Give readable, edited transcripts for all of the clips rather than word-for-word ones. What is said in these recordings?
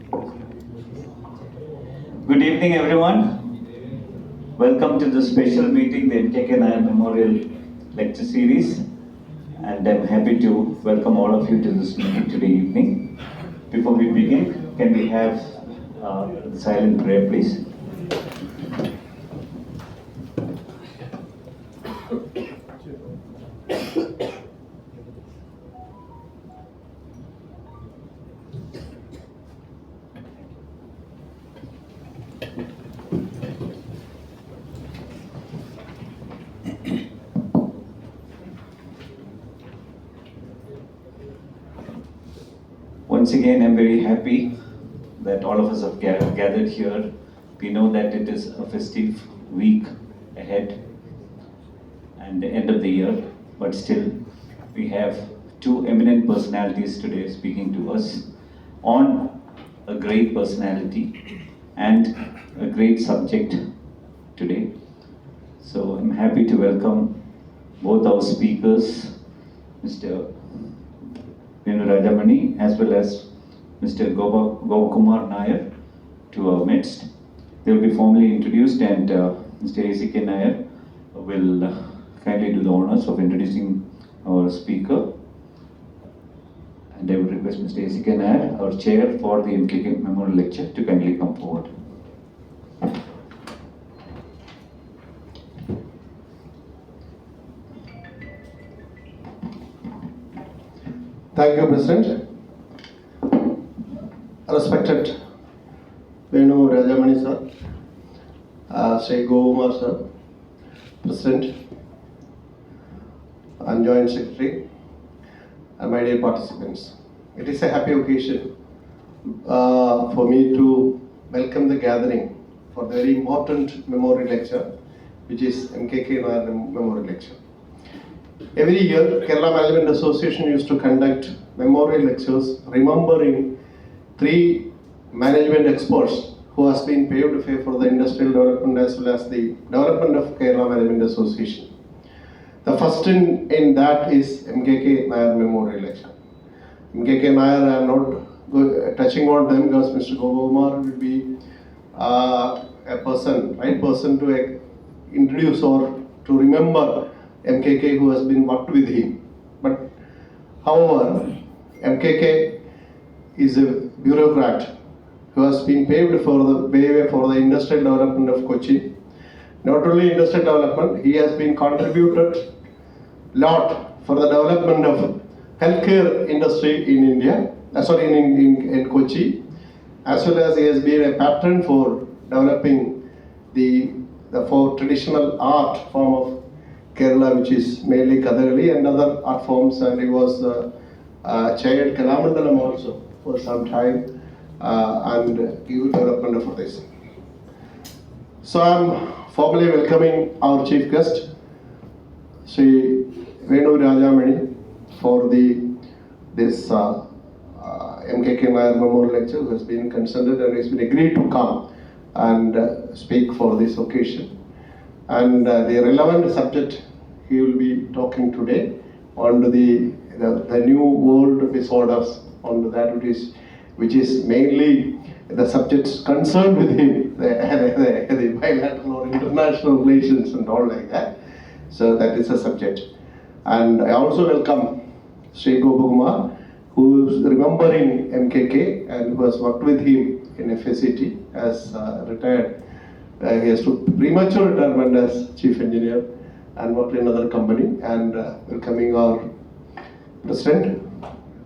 Good evening, everyone. Welcome to the special meeting, the MKK Nayar Memorial Lecture Series. And I'm happy to welcome all of you to this meeting today evening. Before we begin, can we have the silent prayer, please? Once again, I'm very happy that all of us have gathered here. We know that it is a festive week ahead and the end of the year, but still, we have two eminent personalities today speaking to us on a great personality and a great subject today. So I'm happy to welcome both our speakers, Mr. Venu Rajamony, as well as Mr. Gopakumar Nayar, to our midst. They will be formally introduced, and Mr. A.C.K. Nayar will kindly do the honors of introducing our speaker. And I would request Mr. A.C.K. Nayar, our chair for the MKK Memorial Lecture, to kindly come forward. Thank you, President. Respected Venu Rajamony sir, Sri Gopakumar sir, President and Joint Secretary, and my dear participants. It is a happy occasion for me to welcome the gathering for the very important memorial lecture, which is MKK Nayar Memorial Lecture. Every year, Kerala Management Association used to conduct memorial lectures remembering three management experts who has been paved the way for the industrial development as well as the development of Kerala Management Association. The first in that is MKK Nayar Memorial Lecture. MKK Nayar, I am not touching on them because Mr. Gopakumar will be right person to introduce or to remember MKK who has been worked with him. But however, MKK is a bureaucrat who has been paved for the way for the industrial development of Kochi. Not only industrial development, he has been contributed lot for the development of healthcare industry in India, in Kochi, as well as he has been a patron for developing the for traditional art form of Kerala, which is mainly Kathakali and other art forms, and he was chaired Kalamandalam also for some time and youth development for this. So I'm formally welcoming our chief guest, Sri Venu Rajamony, for this MKK Nayar Memorial Lecture, who has been consented and has been agreed to come and speak for this occasion. And the relevant subject he will be talking today on the new world disorders, on that which is mainly the subjects concerned with him, the bilateral or international relations and all like that. So that is the subject. And I also welcome Sri Gopakumar, who is remembering MKK and who has worked with him in FACT as retired. He has took premature retirement as chief engineer and worked in another company, and welcoming our president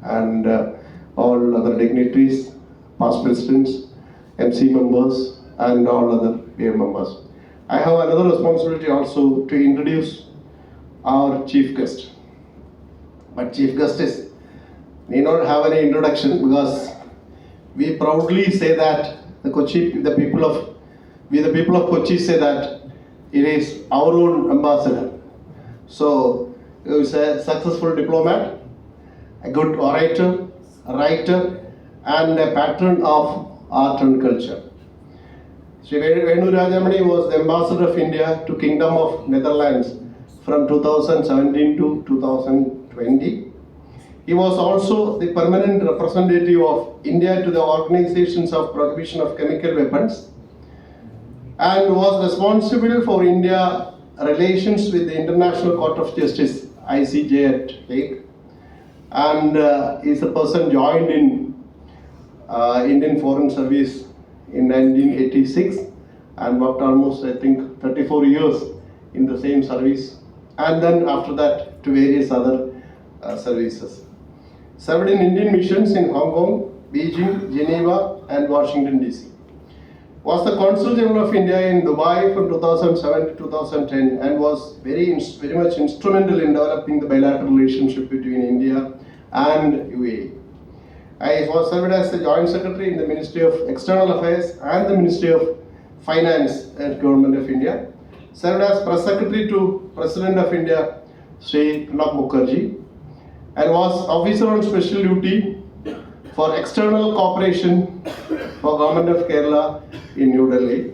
and all other dignitaries, past presidents, MC members, and all other peer members. I have another responsibility also to introduce our chief guest. But chief guest need not have any introduction because we proudly say that the people of Kochi say that it is our own ambassador. So he is a successful diplomat, a good orator, a writer, and a patron of art and culture. Sri Venu Rajamony was the ambassador of India to Kingdom of Netherlands from 2017 to 2020. He was also the permanent representative of India to the Organizations of Prohibition of Chemical Weapons and was responsible for India relations with the International Court of Justice (ICJ) at Hague, and is a person joined in Indian Foreign Service in 1986 and worked almost, I think, 34 years in the same service, and then after that to various other services. Served in Indian missions in Hong Kong, Beijing, Geneva, and Washington DC. Was the Consul General of India in Dubai from 2007 to 2010 and was very much instrumental in developing the bilateral relationship between India and UAE. I was served as the Joint Secretary in the Ministry of External Affairs and the Ministry of Finance at Government of India. Served as Press Secretary to President of India, Sri Pranab Mukherjee, and was Officer on Special Duty for External Cooperation for Government of Kerala in New Delhi,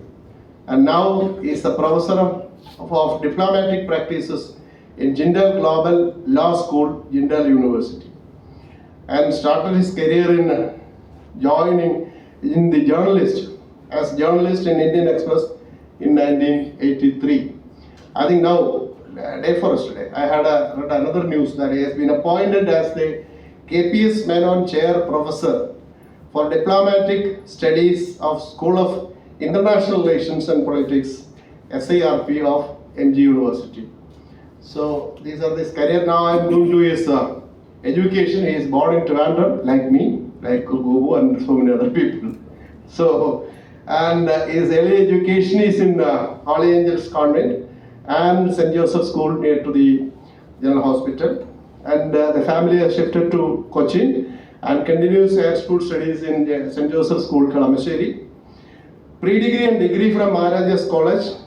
and now is the Professor of Diplomatic Practices in Jindal Global Law School, Jindal University, and started his career in joining in the as journalist in Indian Express in 1983. I think now, day for yesterday, I had read another news that he has been appointed as the KPS Menon Chair Professor for Diplomatic Studies of School of International Relations and Politics, SIRP of MG University. So these are his career. Now I am going to his education. He is born in Trivandrum, like me, like Gugu and so many other people. So, and his early education is in Holy Angels Convent and St. Joseph School near to the General Hospital. And the family has shifted to Cochin and continues their school studies in St. Joseph School, Kalamasheri. Pre-degree and degree from Maharajas College,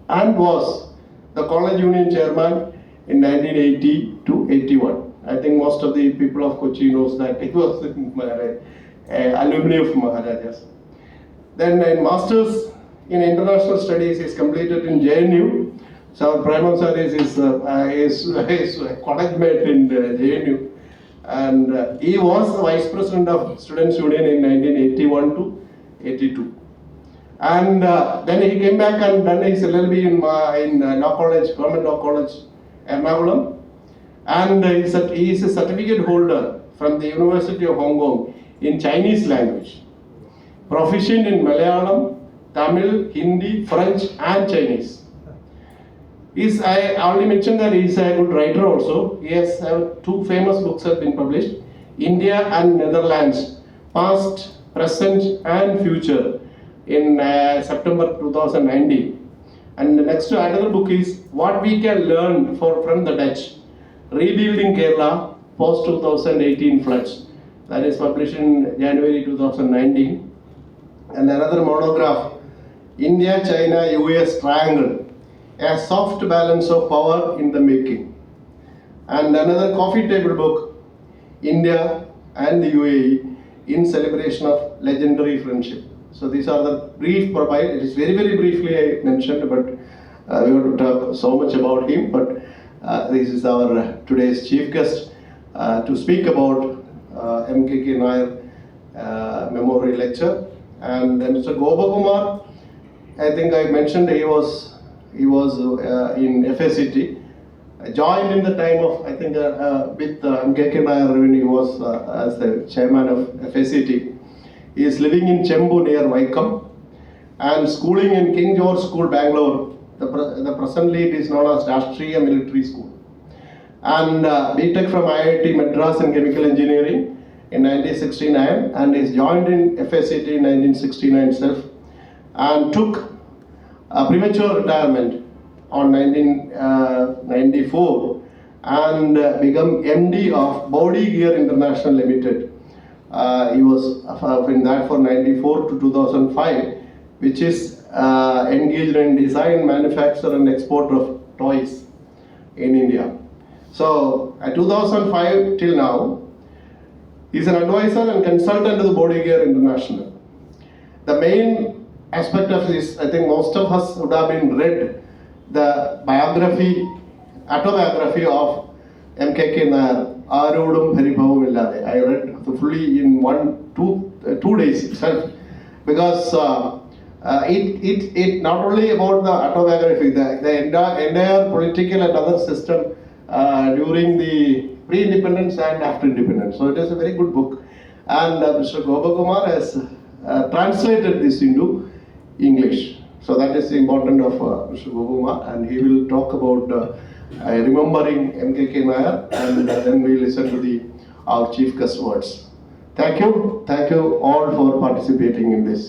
and was the college union chairman in 1980 to 81. I think most of the people of Kochi knows that it was alumni of Maharajas. Then in Masters in International Studies is completed in JNU. So Prime Sir is his college mate in JNU, and he was the Vice President of Students' Union in 1981 to 82. And then he came back and done his LLB in Law College, Government Law College, Ernakulam, and he is a certificate holder from the University of Hong Kong in Chinese language, proficient in Malayalam, Tamil, Hindi, French, and Chinese. I already mentioned that he is a good writer also. He has two famous books have been published, India and Netherlands, Past, Present, and Future, in September 2019. And the next another book is What We Can Learn from the Dutch, Rebuilding Kerala Post 2018 Floods. That is published in January 2019. And another monograph, India, China, US Triangle, a soft balance of power in the making. And another coffee table book, India and the UAE in celebration of legendary friendship. So these are the brief profile. It is very, very briefly I mentioned, but we want to talk so much about him. But this is our today's chief guest to speak about MKK Nayar Memorial Lecture. And Mr. Gopakumar, I think I mentioned he was in FACT. Joined in the time of, I think, with MKK Nayar when he was as the chairman of FACT. He is living in Chembu near Vaikam and schooling in King George School, Bangalore. The presently it is known as Rashtriya Military School. And BTech from IIT Madras in Chemical Engineering in 1969, and is joined in FACT in 1969 itself, and took a premature retirement on 1994 and become MD of Body Gear International Limited. He was in that for 94 to 2005, which is engaged in design, manufacture and export of toys in India. So at 2005 till now, he is an advisor and consultant to the Body Gear International. The main aspect of this, I think most of us would have been read the autobiography of MKK Nayar ആരോടും പരിഭവമില്ലാതെ. I read fully in 2 days itself, because it not only about the autobiography, the entire political and other system during the pre-independence and after independence. So it is a very good book, and Mr. Gopakumar has translated this into English. So that is the importance of Mr. Gopakumar, and he will talk about remembering MKK Nayar, and then we listen to our chief guest words. Thank you all for participating in this.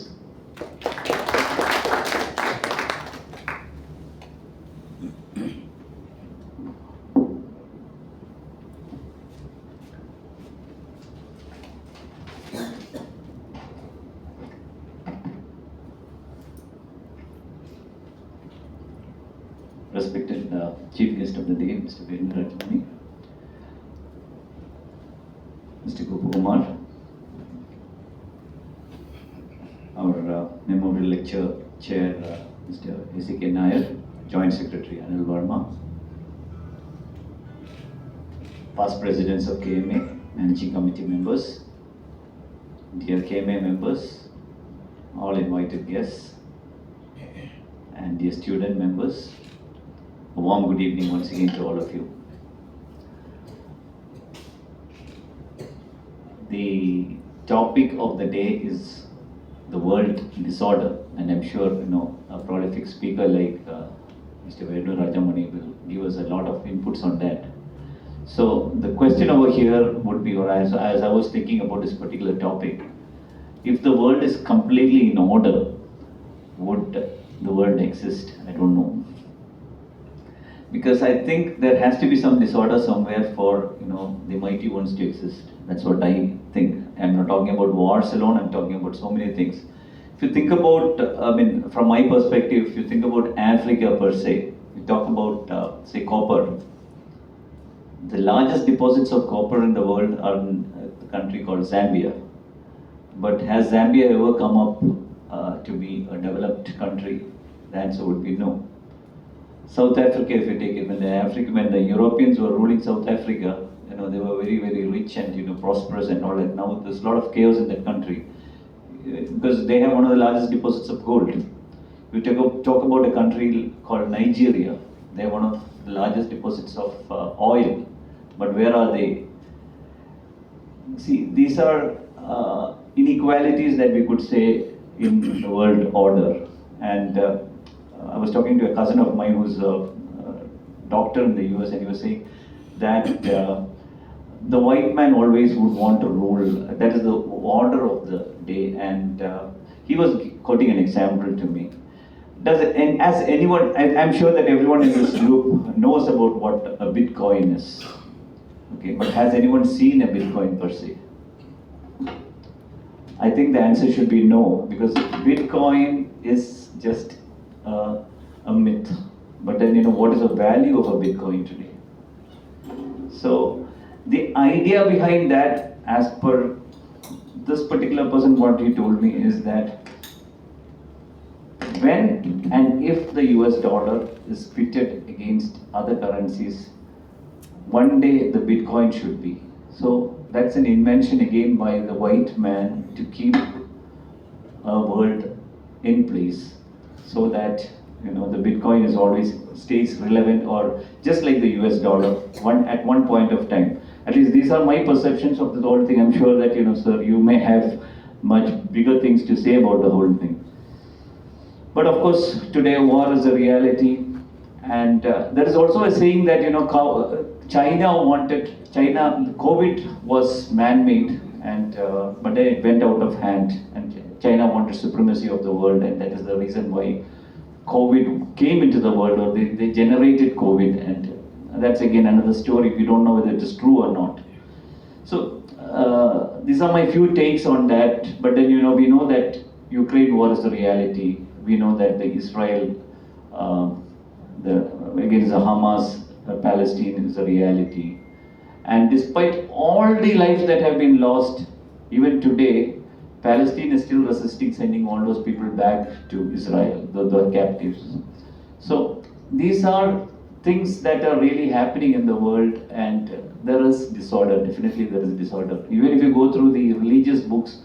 Respected Chief Guest of the Day, Mr. Venu Rajamony, Mr. Gopakumar, our Memorial Lecture Chair, Mr. A.C.K. Nayar, Joint Secretary Anil Verma, past presidents of KMA, Managing Committee members, dear KMA members, all invited guests, and dear student members, a warm good evening once again to all of you. The topic of the day is the world disorder, and I'm sure a prolific speaker like Mr. Venu Rajamony will give us a lot of inputs on that. So the question over here would be, or as I was thinking about this particular topic, if the world is completely in order, would the world exist? I don't know. Because I think there has to be some disorder somewhere for the mighty ones to exist. That's what I think. I'm not talking about wars alone, I'm talking about so many things. If you think about, from my perspective, if you think about Africa per se, you talk about, say, copper. The largest deposits of copper in the world are in a country called Zambia. But has Zambia ever come up to be a developed country? The answer would be no. South Africa, if you take it, when the Europeans were ruling South Africa, they were very, very rich and prosperous and all that. Now there's a lot of chaos in that country because they have one of the largest deposits of gold. We talk about a country called Nigeria. They have one of the largest deposits of oil. But where are they? See, these are inequalities that we could say in the world order. And I was talking to a cousin of mine who's a doctor in the US, and he was saying that the white man always would want to rule. That is the order of the day. And he was quoting an example to me. I'm sure that everyone in this group knows about what a Bitcoin is. Okay, but has anyone seen a Bitcoin per se? I think the answer should be no, because Bitcoin is just a myth. But then what is the value of a Bitcoin today? So the idea behind that, as per this particular person, what he told me is that when and if the US dollar is pitted against other currencies, one day the Bitcoin should be. So that's an invention again by the white man to keep a world in place, so that the Bitcoin is always stays relevant, or just like the US dollar at one point of time. At least these are my perceptions of the whole thing. I'm sure that sir, you may have much bigger things to say about the whole thing. But of course, today war is a reality, and there is also a saying that China COVID was man-made, and but then it went out of hand, and China wanted supremacy of the world, and that is the reason why COVID came into the world, or they generated COVID, and that's again another story. We don't know whether it is true or not. So these are my few takes on that. But then we know that Ukraine war is the reality. We know that the Israel against the Hamas, Palestine is a reality. And despite all the lives that have been lost, even today, Palestine is still resisting sending all those people back to Israel, the captives. So these are things that are really happening in the world, and there is disorder. Definitely there is disorder. Even if you go through the religious books,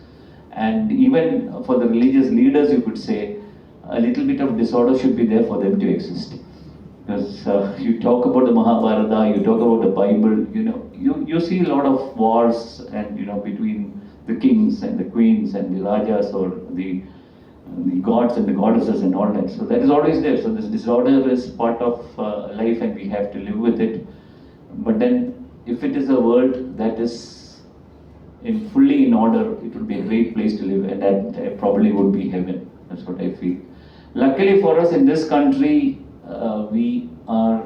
and even for the religious leaders, you could say a little bit of disorder should be there for them to exist. Because you talk about the Mahabharata, you talk about the Bible, you see a lot of wars, and between the kings and the queens and the rajas, or the gods and the goddesses and all that. So that is always there. So this disorder is part of life, and we have to live with it. But then, if it is a world that is fully in order, it would be a great place to live, and that probably would be heaven. That's what I feel. Luckily for us in this country, we are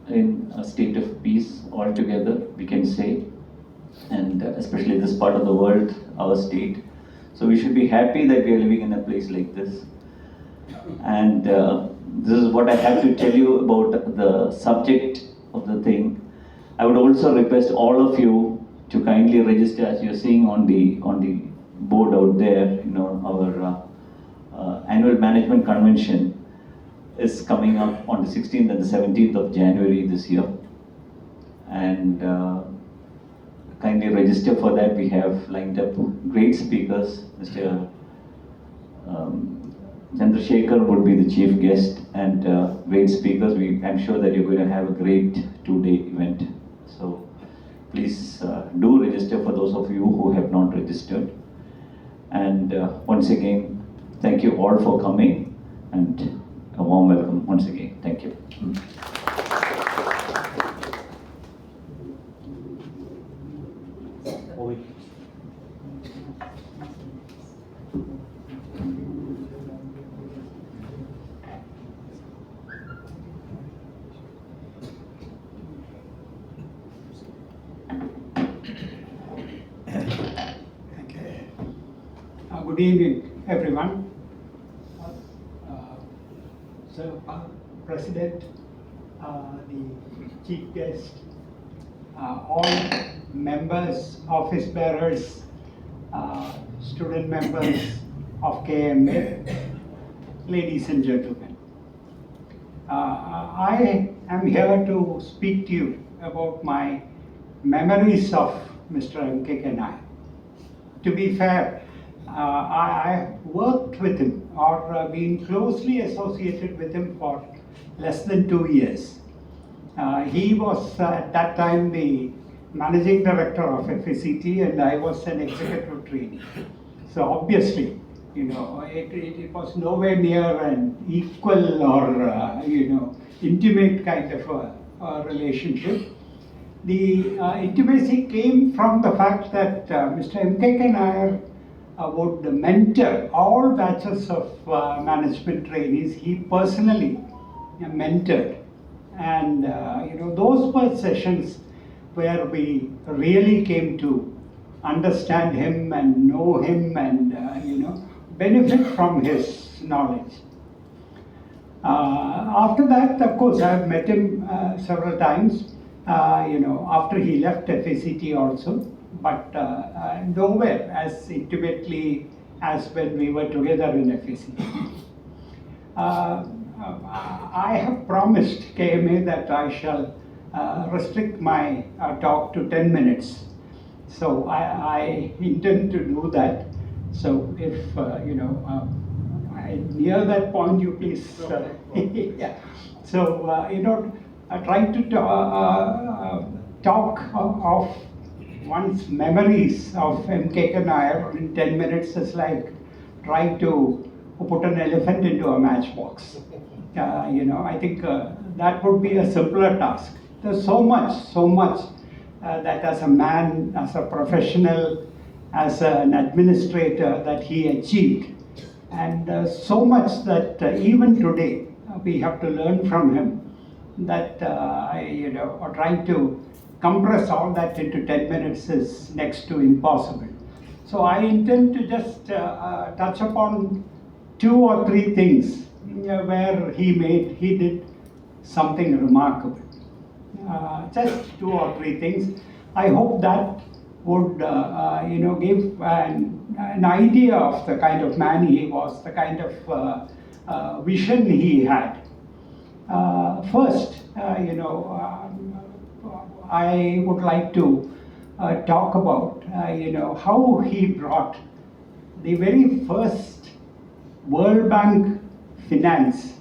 in a state of peace altogether, we can say, and especially this part of the world, our state. So we should be happy that we are living in a place like this. And this is what I have to tell you about the subject of the thing. I would also request all of you to kindly register, as you're seeing on the board out there. Our annual management convention is coming up on the 16th and the 17th of January this year. And kindly register for that. We have lined up great speakers. Mr. Chandrasekhar would be the chief guest, and great speakers. I'm sure that you're going to have a great 2-day event. So please do register for those of you who have not registered. And once again, thank you all for coming, and a warm welcome once again. Thank you. Good evening, everyone. President, the chief guest, all members, office bearers, student members of KMA, ladies and gentlemen. I am here to speak to you about my memories of Mr. M.K.K. Nayar. To be fair, I worked with him, or been closely associated with him for less than 2 years. He was at that time the managing director of FACT, and I was an executive trainee. So obviously, it was nowhere near an equal or intimate kind of a relationship. The intimacy came from the fact that Mr. M.K.K. Nayar would mentor all batches of management trainees. He personally mentored, and those were sessions where we really came to understand him and know him, and benefit from his knowledge. After that, of course, I have met him several times. After he left FACT also, but nowhere as intimately as when we were together in FACT. I have promised KMA that I shall restrict my talk to 10 minutes. So I intend to do that. So if near that point, you please. Yeah. So trying to talk of one's memories of M.K.K. Nayar in 10 minutes is like trying to put an elephant into a matchbox. I think that would be a simpler task. There's so much that as a man, as a professional, as an administrator that he achieved. And so much that even today we have to learn from him, that trying to compress all that into 10 minutes is next to impossible. So I intend to just touch upon 2 or 3 things where he did something remarkable. Just 2 or 3 things. I hope that would give an idea of the kind of man he was, the kind of vision he had. First, I would like to talk about, how he brought the very first World Bank finance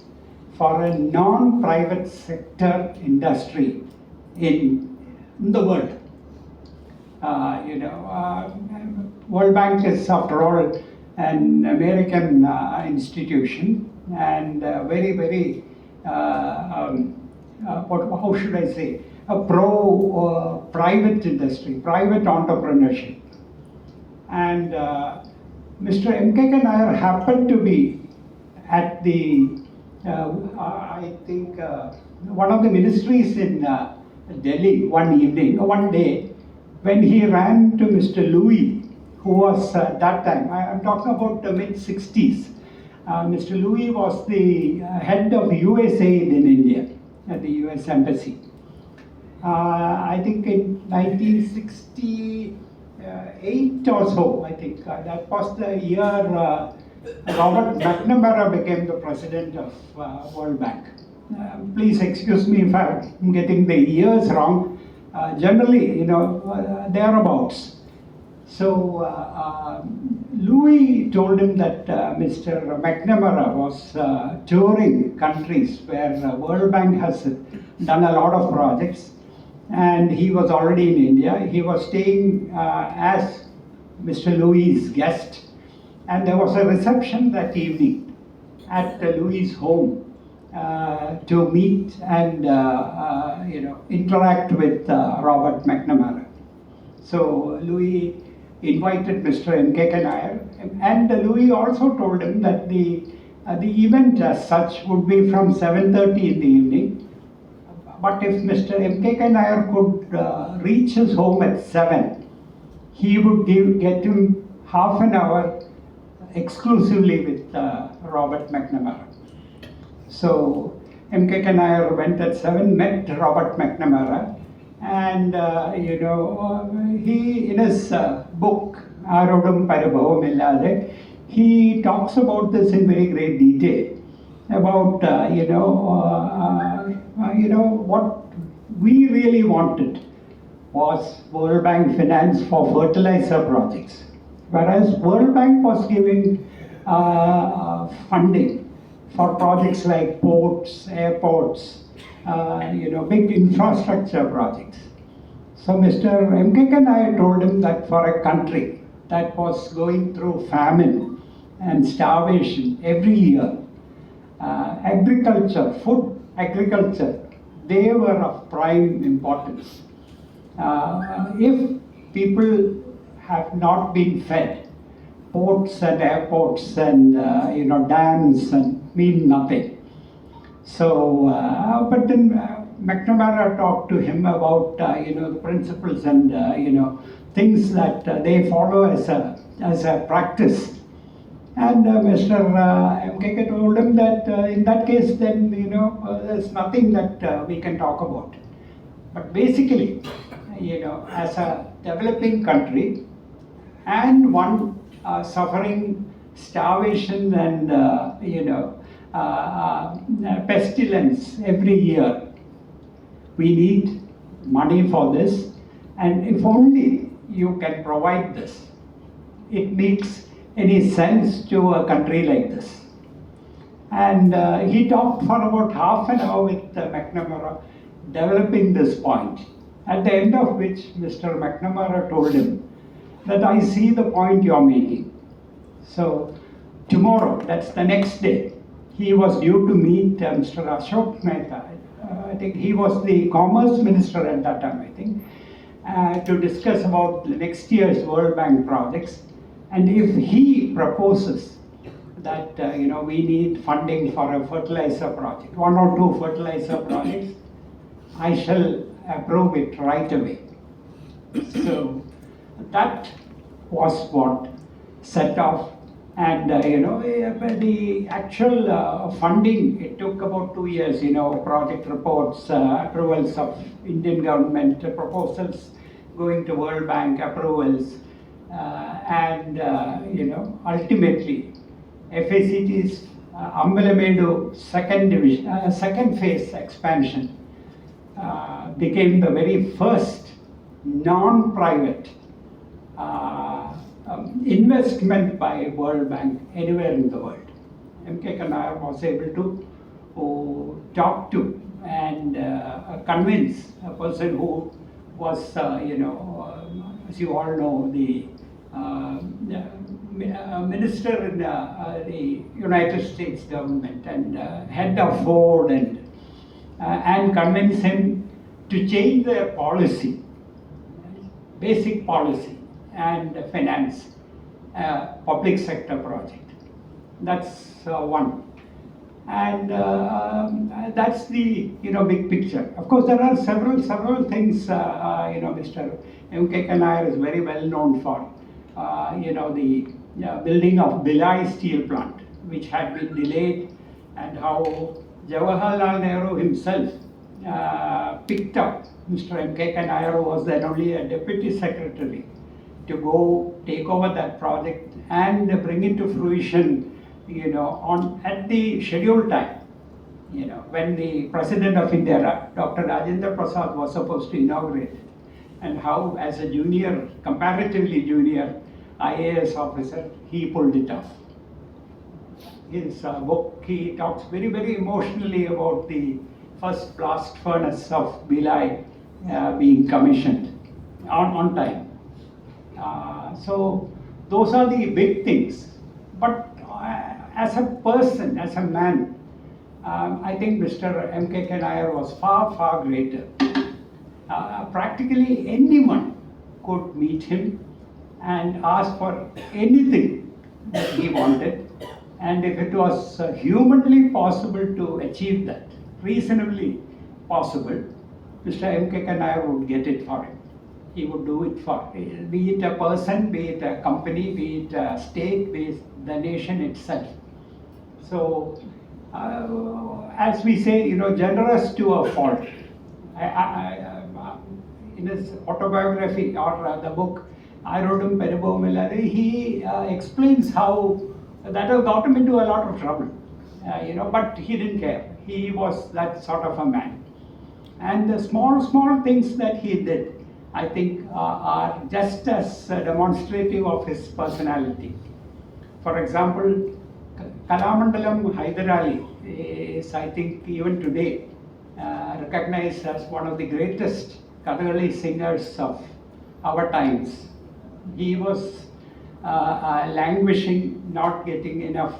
for a non-private sector industry in the world. World Bank is, after all, an American institution, and very, very, how should I say, a pro private industry, private entrepreneurship. And Mr. M.K.K. Nayar happened to be at the, I think, one of the ministries in Delhi one day, when he ran to Mr. Louis, who was at that time, I'm talking about the mid-60s. Mr. Louis was the head of USAID in India at the US Embassy. I think in 1968 or so, I think, that was the year Robert McNamara became the president of World Bank. Please excuse me if I'm getting the years wrong. Generally, thereabouts. So Louis told him that Mr. McNamara was touring countries where World Bank has done a lot of projects, and he was already in India. He was staying as Mr. Louis' guest, and there was a reception that evening at Louis' home to meet and interact with Robert McNamara. So Louis invited Mr. M.K.K. Nayar, and Louis also told him that the event as such would be from 7:30 in the evening. But if Mr. M.K.K. Nayar could reach his home at 7, he would get him half an hour exclusively with Robert McNamara. So M.K.K. Nayar went at 7, met Robert McNamara, and he, in his book, Arodum Parabhavam Illade, he talks about this in very great detail, about what we really wanted was World Bank finance for fertilizer projects, whereas World Bank was giving funding for projects like ports, airports, big infrastructure projects. So Mr. M.K.K. Nayar told him that for a country that was going through famine and starvation every year, food agriculture, they were of prime importance. If people have not been fed, ports and airports and dams mean nothing. So, but then McNamara talked to him about the principles and things that they follow as a practice. And Mr. M.K.K. told him that in that case, then there's nothing that we can talk about. But basically, as a developing country and one suffering starvation and pestilence every year, we need money for this, and if only you can provide this, it makes any sense to a country like this. And he talked for about half an hour with McNamara, developing this point, at the end of which Mr. McNamara told him that I see the point you're making. So tomorrow, that's the next day, he was due to meet Mr. Ashok Mehta. I think he was the Commerce Minister at that time, I think, to discuss about the next year's World Bank projects. And if he proposes that we need funding for a fertilizer project, 1 or 2 fertilizer projects, I shall approve it right away. So that was what set off. And the actual funding, it took about 2 years, project reports, approvals of Indian government, proposals going to World Bank, approvals, and ultimately FACT's Ambalamedu second phase expansion became the very first non-private investment by World Bank anywhere in the world. M.K. Nayar was able to talk to and convince a person who was, as you all know, the minister in the United States government and head of Ford and convince him to change their policy, basic policy, and finance public sector project. That's one. And that's the big picture. Of course, there are several things. Mr. M.K. Nayar is very well known for. The building of Bhilai steel plant, which had been delayed, and how Jawaharlal Nehru himself picked up Mr. M.K. Nayar, who was then only a deputy secretary, to go take over that project and bring it to fruition, at the scheduled time. When the President of India, Dr. Rajendra Prasad, was supposed to inaugurate it, and how, as a junior, comparatively junior IAS officer, he pulled it off. His book, he talks very, very emotionally about the first blast furnace of Bhilai being commissioned on time. So those are the big things. But as a person, as a man, I think Mr. M.K. Nayar was far, far greater. Practically anyone could meet him and ask for anything that he wanted. And if it was humanly possible to achieve that, reasonably possible, Mr. M.K. Nayar would get it for him. He would do it for, be it a person, be it a company, be it a state, be it the nation itself. So, as we say, generous to a fault. In his autobiography or the book, I wrote him Peribomilari, he explains how that has got him into a lot of trouble. But he didn't care. He was that sort of a man. And the small things that he did, I think, are just as demonstrative of his personality. For example, Kalamandalam Hyder Ali is, I think, even today recognized as one of the greatest Kathakali singers of our times. He was languishing, not getting enough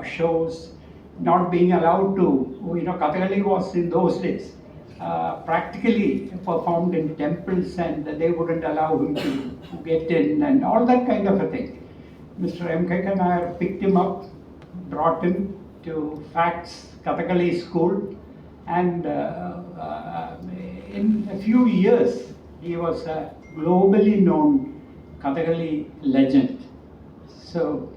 shows, not being allowed to, Kathakali was in those days practically performed in temples, and they wouldn't allow him to get in and all that kind of a thing. Mr. M.K. Nayar picked him up, brought him to FACT's Kathakali school, and in a few years he was a globally known Kathakali legend. So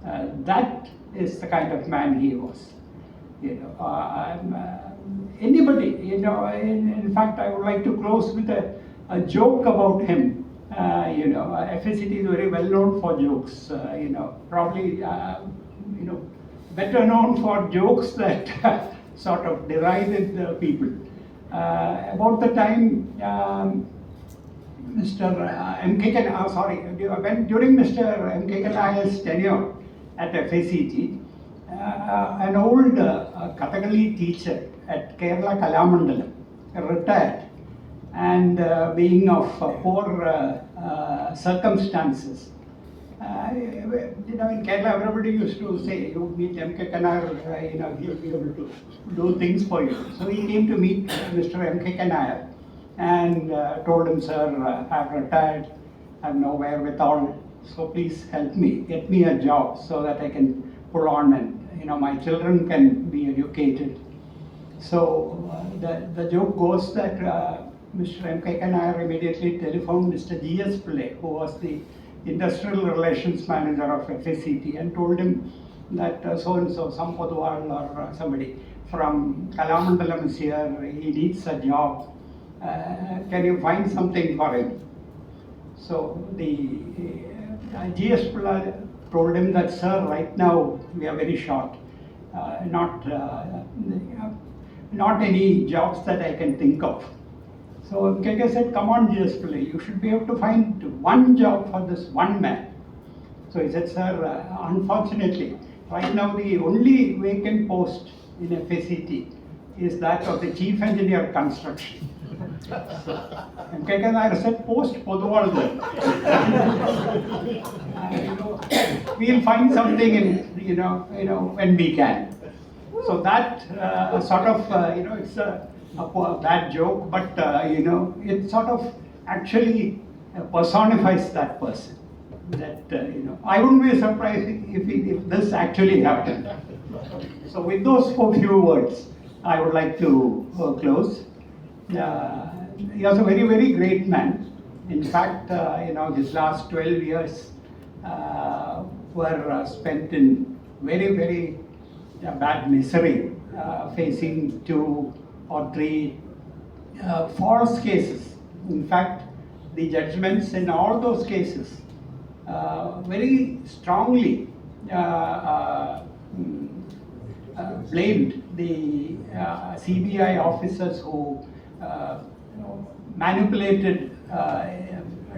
that is the kind of man he was. Anybody, in fact, I would like to close with a joke about him. FACT is very well known for jokes. Probably, better known for jokes that sort of derided people. About the time Mr. M.K. During Mr. M.K. Nayar's tenure at FACT, an old Kathakali teacher at Kerala Kalamandalam retired, and being of poor circumstances. In Kerala, everybody used to say, you meet M.K. Nayar, he'll be able to do things for you. So he came to meet Mr. M.K. Nayar and told him, sir, I've retired, I've no wherewithal, so please help me, get me a job so that I can pull on and my children can be educated. So the joke goes that Mr. M.K. Nayar immediately telephoned Mr. G.S. Pillai, who was the industrial relations manager of FACT, and told him that so-and-so, some Podwal or somebody from Kalamandalam is here, he needs a job, can you find something for him? So the G.S. Pillai told him that, sir, right now we are very short. not any jobs that I can think of. So KK said, come on, GSPL, you should be able to find one job for this one man. So he said, sir, unfortunately, right now the only vacant post in FACT is that of the chief engineer construction. And KK Nayar said, post Poduvalda. We'll find something in, when we can. So that sort of, it's a bad joke, but it sort of actually personifies that person. That I wouldn't be surprised if this actually happened. So with those few words, I would like to close. He was a very, very great man. In fact, his last 12 years were spent in very, very bad misery, facing 2 or 3 false cases. In fact, the judgments in all those cases very strongly blamed the CBI officers who manipulated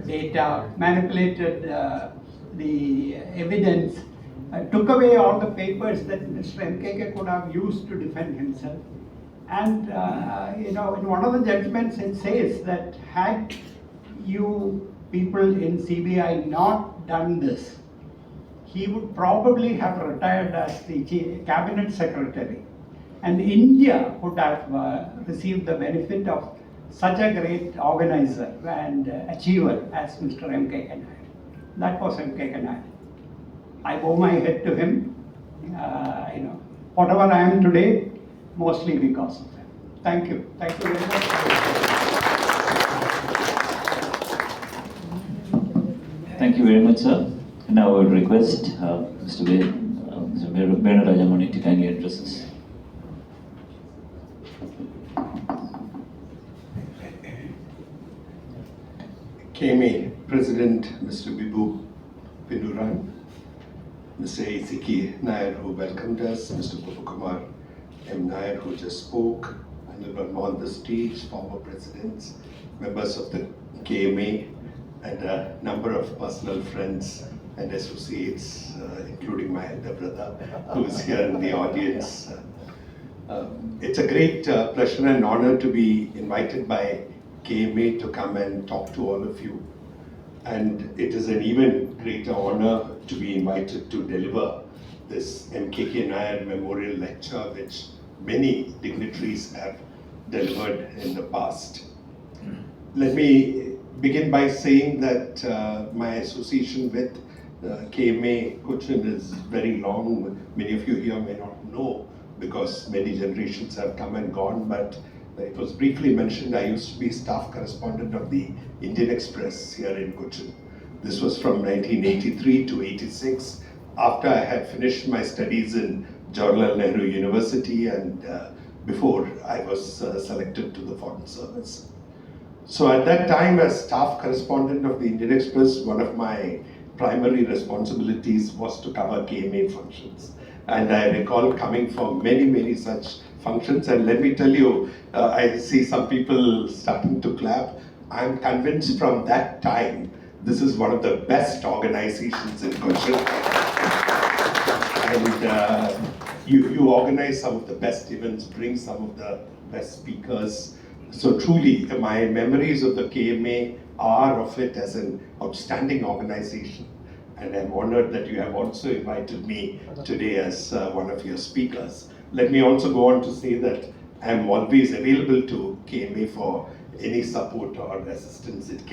data, manipulated the evidence, took away all the papers that Mr. MKK could have used to defend himself. And in one of the judgments it says that had you people in CBI not done this, he would probably have retired as the cabinet secretary. And India would have received the benefit of such a great organizer and achiever as Mr. MKK Nayar. That was MKK Nayar. I bow my head to him. Whatever I am today, mostly because of him. Thank you. Thank you very much. Thank you very much, sir. Now I would request Mr. Venu Rajamony to kindly address us. KMA President Mr. Bibu Pinduran, Mr. A.C.K. Nayar who welcomed us, Mr. Kumar M. Nayar who just spoke, and on the stage, former presidents, members of the KMA, and a number of personal friends and associates, including my elder brother who is here in the audience. It's a great pleasure and honor to be invited by KMA to come and talk to all of you. And it is an even greater honor to be invited to deliver this MKK Nayar Memorial Lecture, which many dignitaries have delivered in the past. Let me begin by saying that my association with KMA Cochin is very long. Many of you here may not know because many generations have come and gone, but it was briefly mentioned, I used to be staff correspondent of the Indian Express here in Cochin. This was from 1983 to 86, after I had finished my studies in Jawaharlal Nehru University and before I was selected to the Foreign Service. So at that time, as staff correspondent of the Indian Express, one of my primary responsibilities was to cover KMA functions. And I recall coming for many, many such functions. And let me tell you, I see some people starting to clap. I'm convinced from that time, this is one of the best organizations in Cochin. And you organize some of the best events, bring some of the best speakers. So truly, my memories of the KMA are of it as an outstanding organization. And I'm honored that you have also invited me today as one of your speakers. Let me also go on to say that I'm always available to KMA for any support or assistance it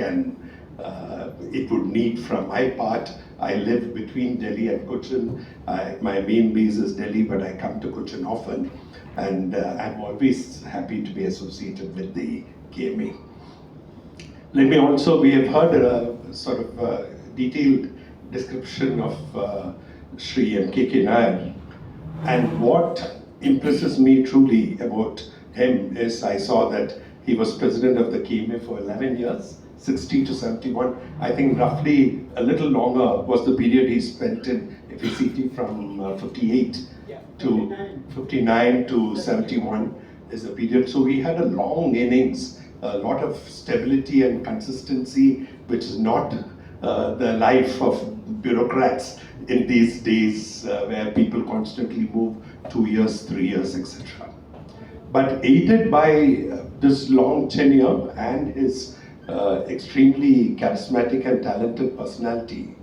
would need from my part. I live between Delhi and Cochin. My main base is Delhi, but I come to Cochin often. And I'm always happy to be associated with the KMA. Let me also, we have heard a sort of detailed description of Shri MKK Nayar. And what impresses me truly about him is I saw that he was president of the KMA for 11 years 60 to 71. I think roughly a little longer was the period he spent in FACT from 58 to 59 to 71 is the period. So he had a long innings, a lot of stability and consistency, which is not the life of bureaucrats in these days where people constantly move 2 years, 3 years, etc. But aided by this long tenure and his extremely charismatic and talented personality,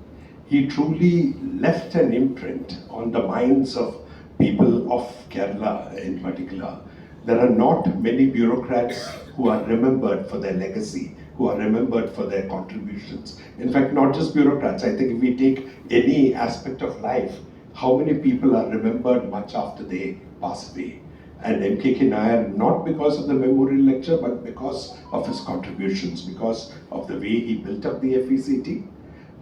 he truly left an imprint on the minds of people of Kerala in particular. There are not many bureaucrats who are remembered for their legacy, who are remembered for their contributions. In fact, not just bureaucrats. I think if we take any aspect of life, how many people are remembered much after they pass away? And MKK Nayar, not because of the memorial lecture, but because of his contributions, because of the way he built up the FECT,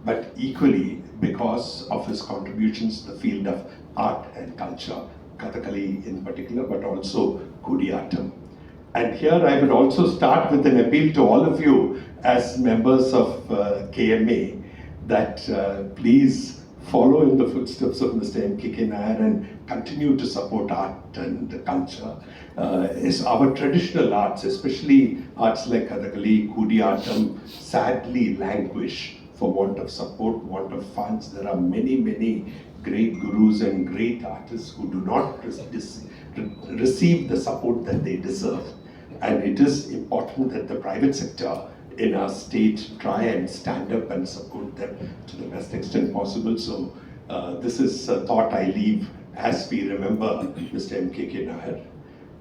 but equally because of his contributions to the field of art and culture, Kathakali in particular, but also Kudiyattam. And here I will also start with an appeal to all of you as members of KMA that please follow in the footsteps of Mr. MKK Nayar and continue to support art and culture. Is our traditional arts, especially arts like Kathakali, Kudiyattam, sadly languish for want of support, want of funds. There are many, many great gurus and great artists who do not receive the support that they deserve. And it is important that the private sector in our state try and stand up and support them to the best extent possible. So this is a thought I leave as we remember Mr. MKK Nayar.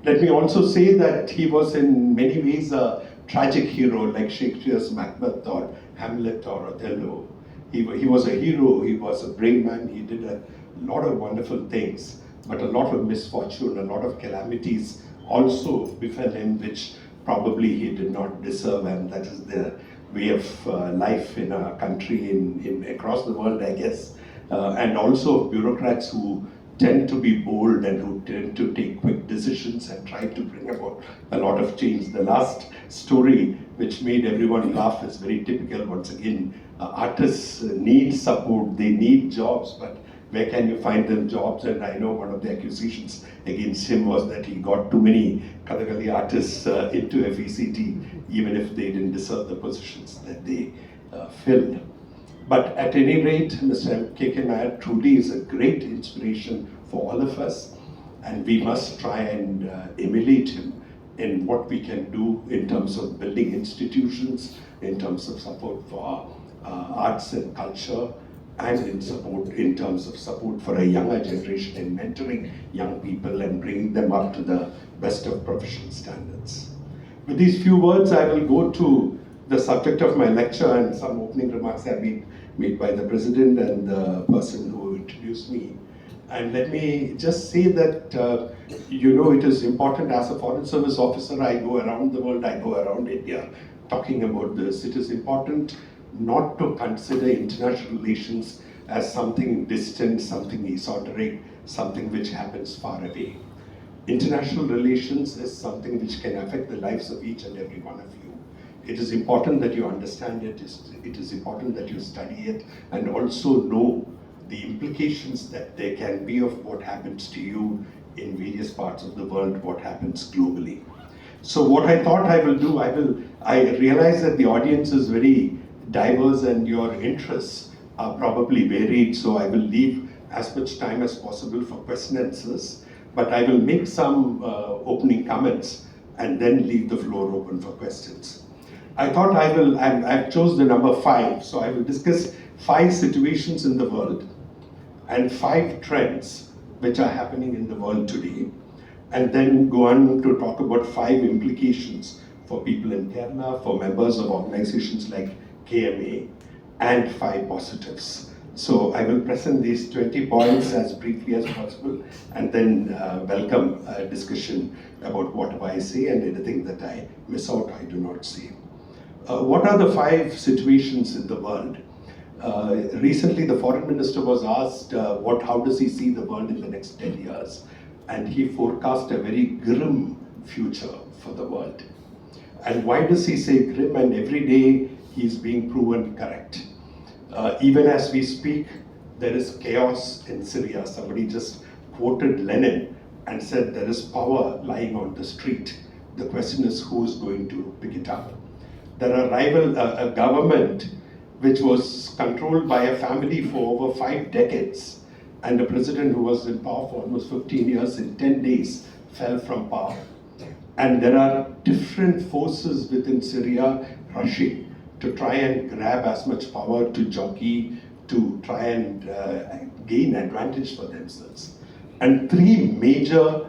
Let me also say that he was in many ways a tragic hero like Shakespeare's Macbeth or Hamlet or Othello. He was a hero, he was a brave man, he did a lot of wonderful things, but a lot of misfortune, a lot of calamities also befell him, which probably he did not deserve, and that is the way of life in our country, in across the world, I guess, and also of bureaucrats who tend to be bold and who tend to take quick decisions and try to bring about a lot of change. The last story which made everyone laugh is very typical. Once again, artists need support, they need jobs, but where can you find them jobs? And I know one of the accusations against him was that he got too many Kathakali artists into FECT, even if they didn't deserve the positions that they filled. But at any rate, Mr. MKK Nayar truly is a great inspiration for all of us, and we must try and emulate him in what we can do in terms of building institutions, in terms of support for arts and culture, and in terms of support for a younger generation in mentoring young people and bringing them up to the best of professional standards. With these few words, I will go to the subject of my lecture, and some opening remarks have been made by the president and the person who introduced me. And let me just say that, it is important as a Foreign Service officer, I go around the world, I go around India talking about this. It is important not to consider international relations as something distant, something esoteric, something which happens far away. International relations is something which can affect the lives of each and every one of you. It is important that you understand it, it is important that you study it, and also know the implications that there can be of what happens to you in various parts of the world, what happens globally. So what I thought I will do, I realize that the audience is very diverse and your interests are probably varied, so I will leave as much time as possible for question and answers, but I will make some opening comments and then leave the floor open for questions. I thought I've chose the number 5, so I will discuss 5 situations in the world and 5 trends which are happening in the world today, and then go on to talk about 5 implications for people in Kerala, for members of organizations like KMA, and 5 positives. So I will present these 20 points as briefly as possible, and then welcome a discussion about whatever I say, and anything that I miss out, I do not say. What are the 5 situations in the world? Recently, the foreign minister was asked how does he see the world in the next 10 years? And he forecast a very grim future for the world. And why does he say grim? And every day he's being proven correct. Even as we speak, there is chaos in Syria. Somebody just quoted Lenin and said there is power lying on the street. The question is who's going to pick it up. There are a government which was controlled by a family for over 5 decades, and a president who was in power for almost 15 years in 10 days fell from power. And there are different forces within Syria rushing to try and grab as much power, to jockey, to try and gain advantage for themselves. And 3 major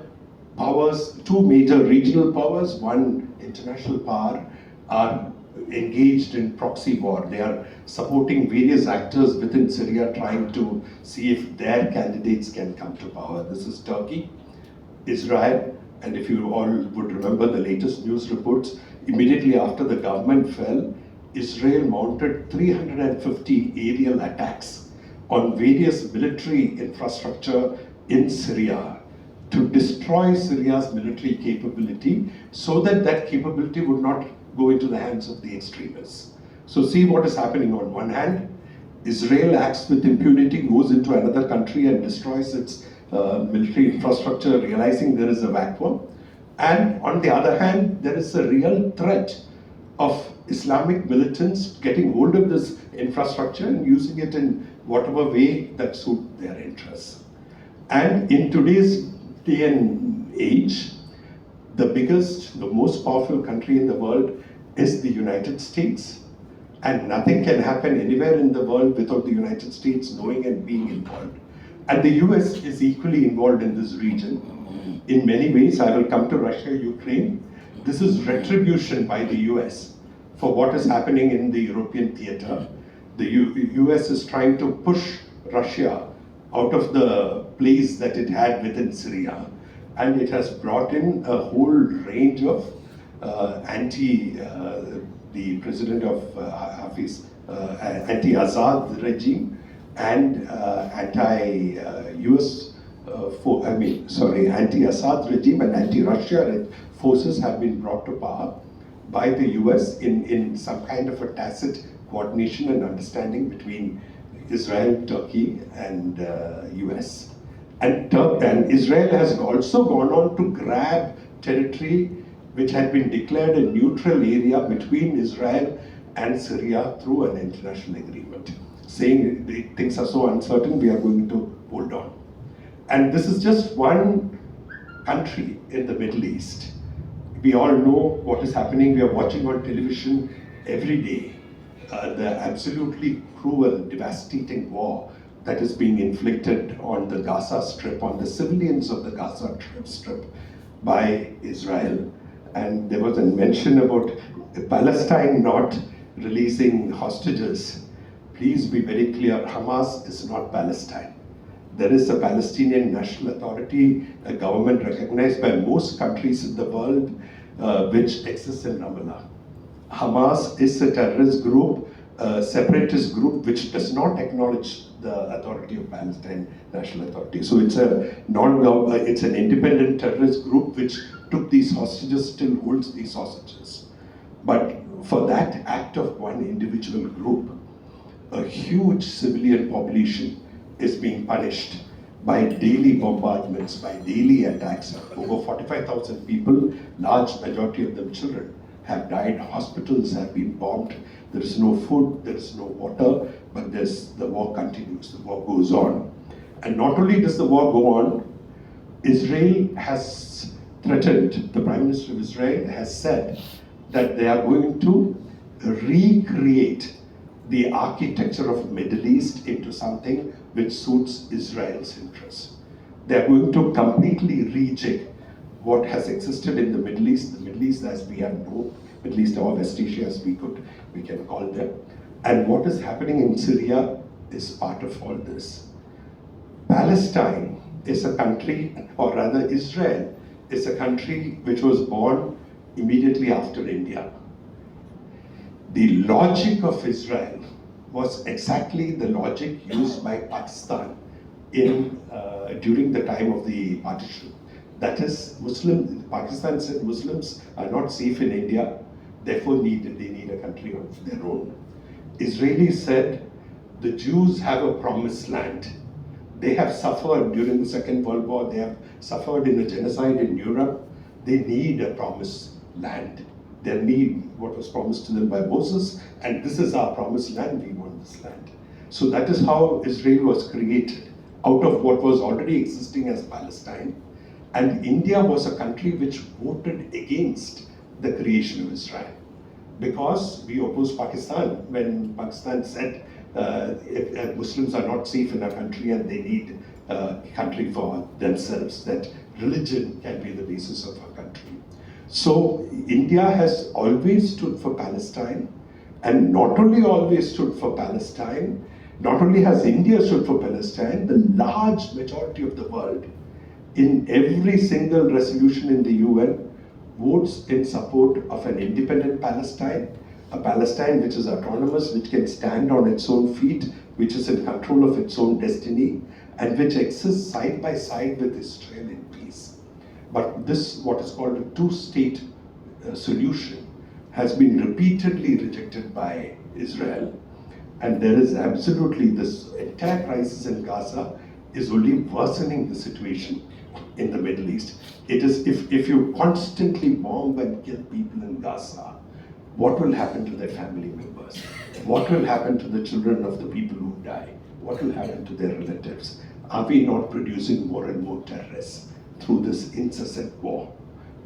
powers, 2 major regional powers, 1 international power, are engaged in proxy war. They are supporting various actors within Syria trying to see if their candidates can come to power. This is Turkey, Israel, and if you all would remember the latest news reports, immediately after the government fell, Israel mounted 350 aerial attacks on various military infrastructure in Syria to destroy Syria's military capability so that that capability would not go into the hands of the extremists. So see what is happening. On one hand, Israel acts with impunity, goes into another country and destroys its military infrastructure, realizing there is a vacuum. And on the other hand, there is a real threat of Islamic militants getting hold of this infrastructure and using it in whatever way that suits their interests. And in today's day and age, the biggest, the most powerful country in the world is the United States. And nothing can happen anywhere in the world without the United States knowing and being involved. And the US is equally involved in this region. In many ways, I will come to Russia, Ukraine. This is retribution by the US for what is happening in the European theater. The US is trying to push Russia out of the place that it had within Syria. And it has brought in a whole range of the president of anti-Assad regime and anti-US, anti-Assad regime and anti-Russia forces have been brought to power by the US in some kind of a tacit coordination and understanding between Israel, Turkey, and US. And Israel has also gone on to grab territory which had been declared a neutral area between Israel and Syria through an international agreement, saying things are so uncertain, we are going to hold on. And this is just one country in the Middle East. We all know what is happening. We are watching on television every day the absolutely cruel, devastating war that is being inflicted on the Gaza Strip, on the civilians of the Gaza Strip by Israel. And there was a mention about Palestine not releasing hostages. Please be very clear, Hamas is not Palestine. There is a Palestinian National Authority, a government recognized by most countries in the world, which exists in Ramallah. Hamas is a terrorist group, a separatist group which does not acknowledge the authority of Palestine National Authority. So it's it's an independent terrorist group which took these hostages, still holds these hostages. But for that act of one individual group, a huge civilian population is being punished by daily bombardments, by daily attacks. Over 45,000 people, large majority of them children, have died. Hospitals have been bombed. There is no food, there is no water, but the war continues, the war goes on. And not only does the war go on, Israel has threatened, the Prime Minister of Israel has said that they are going to recreate the architecture of Middle East into something which suits Israel's interests. They are going to completely rejig what has existed in the Middle East as we have known, Middle East or West Asia as we can call them. And what is happening in Syria is part of all this. Palestine is a country, or rather Israel is a country which was born immediately after India. The logic of Israel was exactly the logic used by Pakistan during the time of the partition. That is, Pakistan said Muslims are not safe in India. therefore they need a country of their own. Israelis said the Jews have a promised land. They have suffered during the Second World War, they have suffered in a genocide in Europe. They need a promised land. They need what was promised to them by Moses, and this is our promised land, we want this land. So that is how Israel was created, out of what was already existing as Palestine. And India was a country which voted against the creation of Israel, because we opposed Pakistan when Pakistan said if Muslims are not safe in our country and they need a country for themselves, that religion can be the basis of our country. So India has always stood for Palestine, and not only always stood for Palestine, not only has India stood for Palestine, the large majority of the world, in every single resolution in the UN, votes in support of an independent Palestine, a Palestine which is autonomous, which can stand on its own feet, which is in control of its own destiny, and which exists side by side with Israel in peace. But this, what is called a two-state solution, has been repeatedly rejected by Israel. And there is absolutely, this entire crisis in Gaza is only worsening the situation in the Middle East. It is, if you constantly bomb and kill people in Gaza, what will happen to their family members? What will happen to the children of the people who die? What will happen to their relatives? Are we not producing more and more terrorists through this incessant war?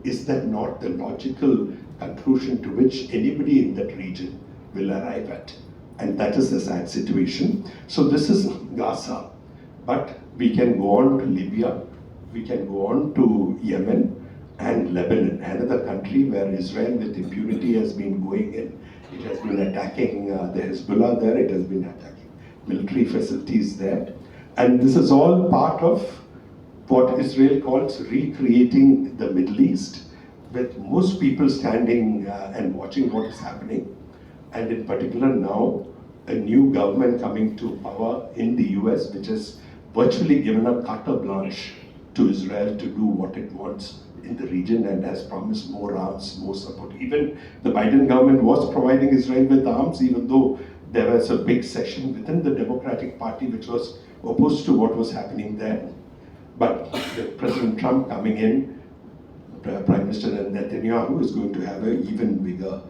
Is that not the logical conclusion to which anybody in that region will arrive at? And that is the sad situation. So this is Gaza, but we can go on to Libya, we can go on to Yemen and Lebanon, another country where Israel with impunity has been going in. It has been attacking the Hezbollah there, it has been attacking military facilities there. And this is all part of what Israel calls recreating the Middle East, with most people standing and watching what is happening. And in particular now, a new government coming to power in the US, which has virtually given a carte blanche to Israel to do what it wants in the region, and has promised more arms, more support. Even the Biden government was providing Israel with arms, even though there was a big section within the Democratic Party which was opposed to what was happening there. But President Trump coming in, Prime Minister Netanyahu is going to have an even bigger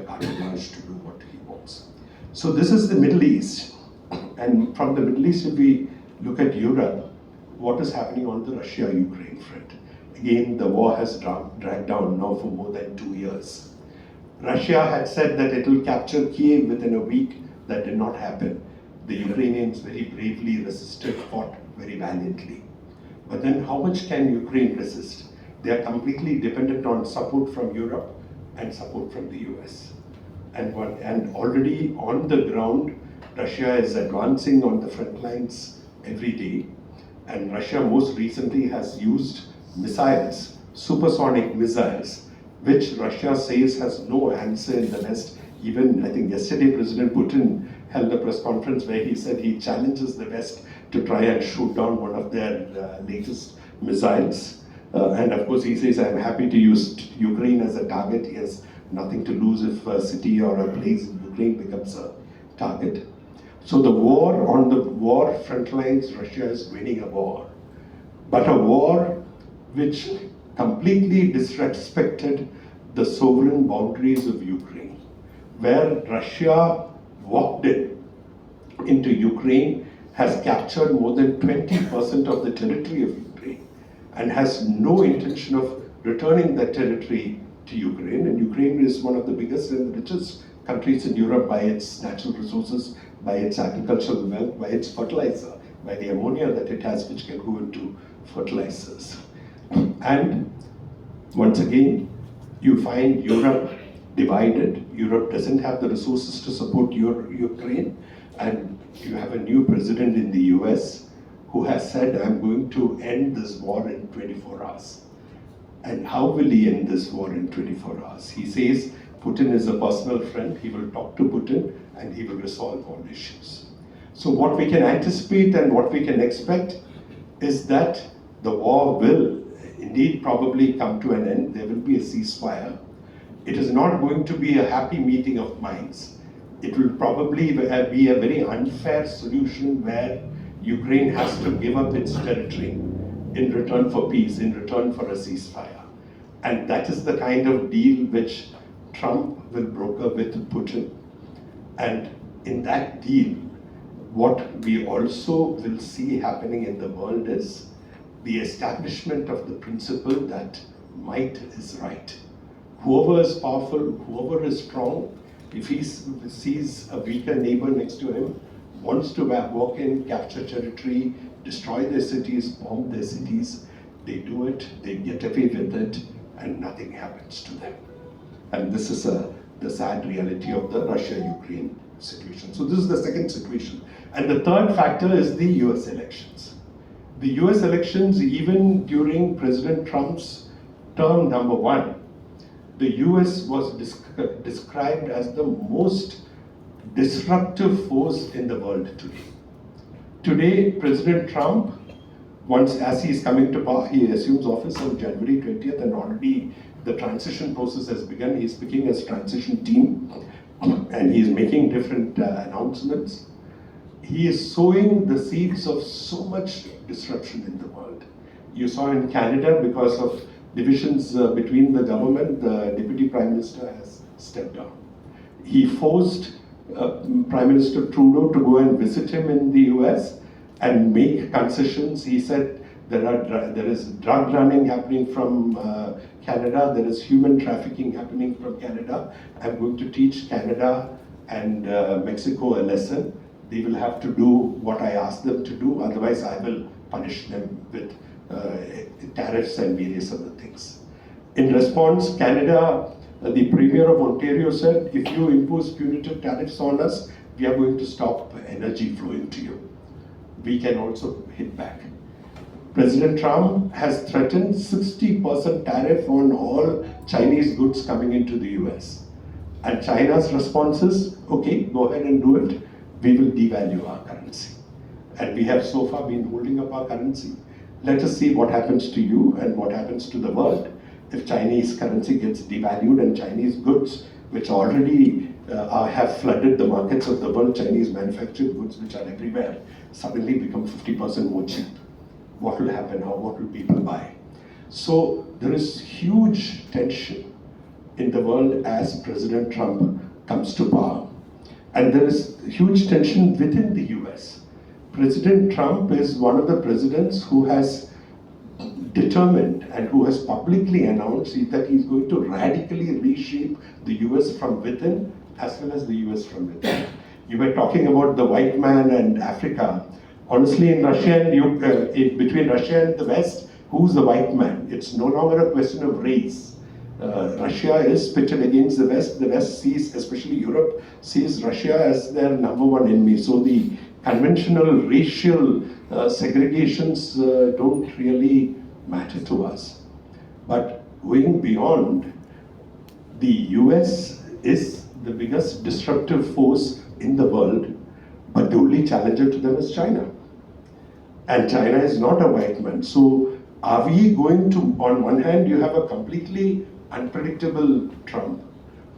carte blanche to do what he wants. So this is the Middle East. And from the Middle East, if we look at Europe, what is happening on the Russia-Ukraine front? Again, the war has dragged down now for more than 2 years. Russia had said that it will capture Kiev within a week. That did not happen. The Ukrainians very bravely resisted, fought very valiantly. But then how much can Ukraine resist? They are completely dependent on support from Europe and support from the US. And already on the ground, Russia is advancing on the front lines every day. And Russia most recently has used missiles, supersonic missiles, which Russia says has no answer in the West. Even, I think yesterday, President Putin held a press conference where he said he challenges the West to try and shoot down one of their latest missiles. And of course, he says, I'm happy to use Ukraine as a target. He has nothing to lose if a city or a place in Ukraine becomes a target. So the war, on the war front lines, Russia is winning a war. But a war which completely disrespected the sovereign boundaries of Ukraine, where Russia walked into Ukraine, has captured more than 20% of the territory of Ukraine, and has no intention of returning that territory to Ukraine. And Ukraine is one of the biggest and richest countries in Europe by its natural resources, by its agricultural wealth, by its fertilizer, by the ammonia that it has, which can go into fertilizers. And once again, you find Europe divided. Europe doesn't have the resources to support Ukraine, and you have a new president in the US who has said, I'm going to end this war in 24 hours. And how will he end this war in 24 hours? He says Putin is a personal friend, he will talk to Putin and he will resolve all issues. So what we can anticipate and what we can expect is that the war will indeed probably come to an end. There will be a ceasefire. it is not going to be a happy meeting of minds. It will probably be a very unfair solution where Ukraine has to give up its territory in return for peace, in return for a ceasefire. And that is the kind of deal which Trump will broker with Putin. And in that deal, what we also will see happening in the world is the establishment of the principle that might is right. Whoever is powerful, whoever is strong, if he sees a weaker neighbor next to him, wants to walk in, capture territory, destroy their cities, bomb their cities, they do it, they get away with it, and nothing happens to them. And this is the sad reality of the Russia-Ukraine situation. So this is the second situation. And the third factor is the US elections. The US elections, even during President Trump's term number 1, the US was described as the most disruptive force in the world today. Today, President Trump, once as he is coming to power, he assumes office on January 20th, and already the transition process has begun. He's picking his transition team, and he's making different announcements. He is sowing the seeds of so much disruption in the world. You saw in Canada, because of divisions between the government, the Deputy Prime Minister has stepped down. He forced Prime Minister Trudeau to go and visit him in the US and make concessions. He said there is drug running happening from Canada, there is human trafficking happening from Canada. I'm going to teach Canada and Mexico a lesson. They will have to do what I ask them to do, otherwise I will punish them with tariffs and various other things. In response, Canada, the Premier of Ontario said, if you impose punitive tariffs on us, we are going to stop energy flowing to you. We can also hit back. President Trump has threatened 60% tariff on all Chinese goods coming into the US. And China's response is, okay, go ahead and do it. We will devalue our currency. And we have so far been holding up our currency. Let us see what happens to you and what happens to the world if Chinese currency gets devalued and Chinese goods, which already have flooded the markets of the world, Chinese manufactured goods which are everywhere, suddenly become 50% more cheap. What will happen? What will people buy? So there is huge tension in the world as President Trump comes to power. And there is huge tension within the US. President Trump is one of the presidents who has determined and who has publicly announced that he's going to radically reshape the US from within as well as the US from within. You were talking about the white man and Africa. Honestly, in Russia and between Russia and the West, who's the white man? It's no longer a question of race. Russia is pitted against the West. The West sees, especially Europe, sees Russia as their number one enemy. So the conventional racial segregations don't really matter to us. But going beyond, the US is the biggest disruptive force in the world, but the only challenger to them is China. And China is not a white man. So are we going to, on one hand, you have a completely unpredictable Trump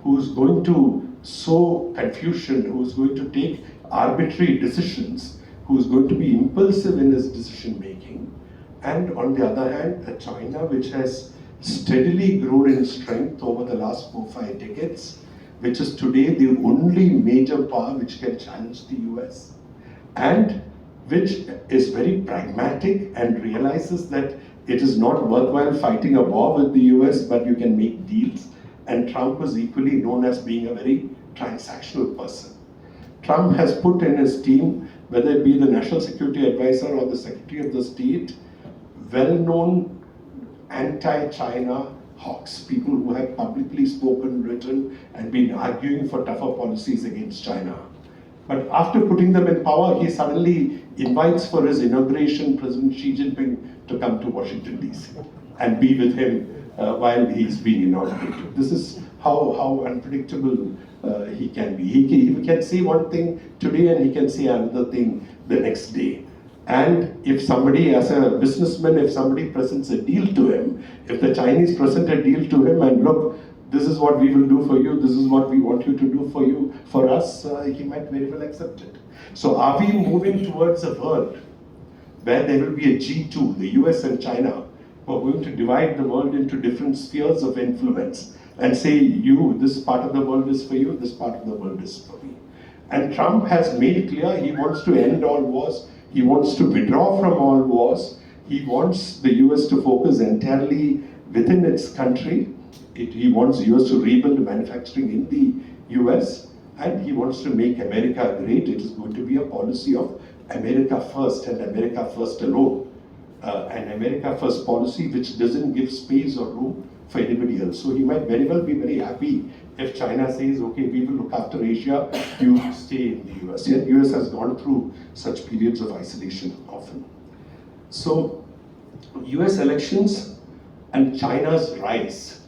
who's going to sow confusion, who's going to take arbitrary decisions, who's going to be impulsive in his decision making. And on the other hand, a China which has steadily grown in strength over the last 4-5 decades, which is today the only major power which can challenge the US, and which is very pragmatic and realizes that it is not worthwhile fighting a war with the US, but you can make deals. And Trump was equally known as being a very transactional person. Trump has put in his team, whether it be the National Security Advisor or the Secretary of the State, well-known anti-China hawks, people who have publicly spoken, written, and been arguing for tougher policies against China. But after putting them in power, he suddenly invites for his inauguration President Xi Jinping to come to Washington, D.C. and be with him while he's being inaugurated. This is how unpredictable he can be. He can say one thing today and he can say another thing the next day. And if somebody, as a businessman, if somebody presents a deal to him, if the Chinese present a deal to him and look, this is what we will do for you, this is what we want you to do for you, for us, he might very well accept it. So are we moving towards a world where there will be a G2, the US and China, who are going to divide the world into different spheres of influence and say, you, this part of the world is for you, this part of the world is for me. And Trump has made clear he wants to end all wars, he wants to withdraw from all wars, he wants the US to focus entirely within its country. He wants US to rebuild manufacturing in the US, and he wants to make America great. It is going to be a policy of America first and America first alone. An America first policy which doesn't give space or room for anybody else. So he might very well be very happy if China says, okay, we will look after Asia, you stay in the US. Yet US has gone through such periods of isolation often. So US elections and China's rise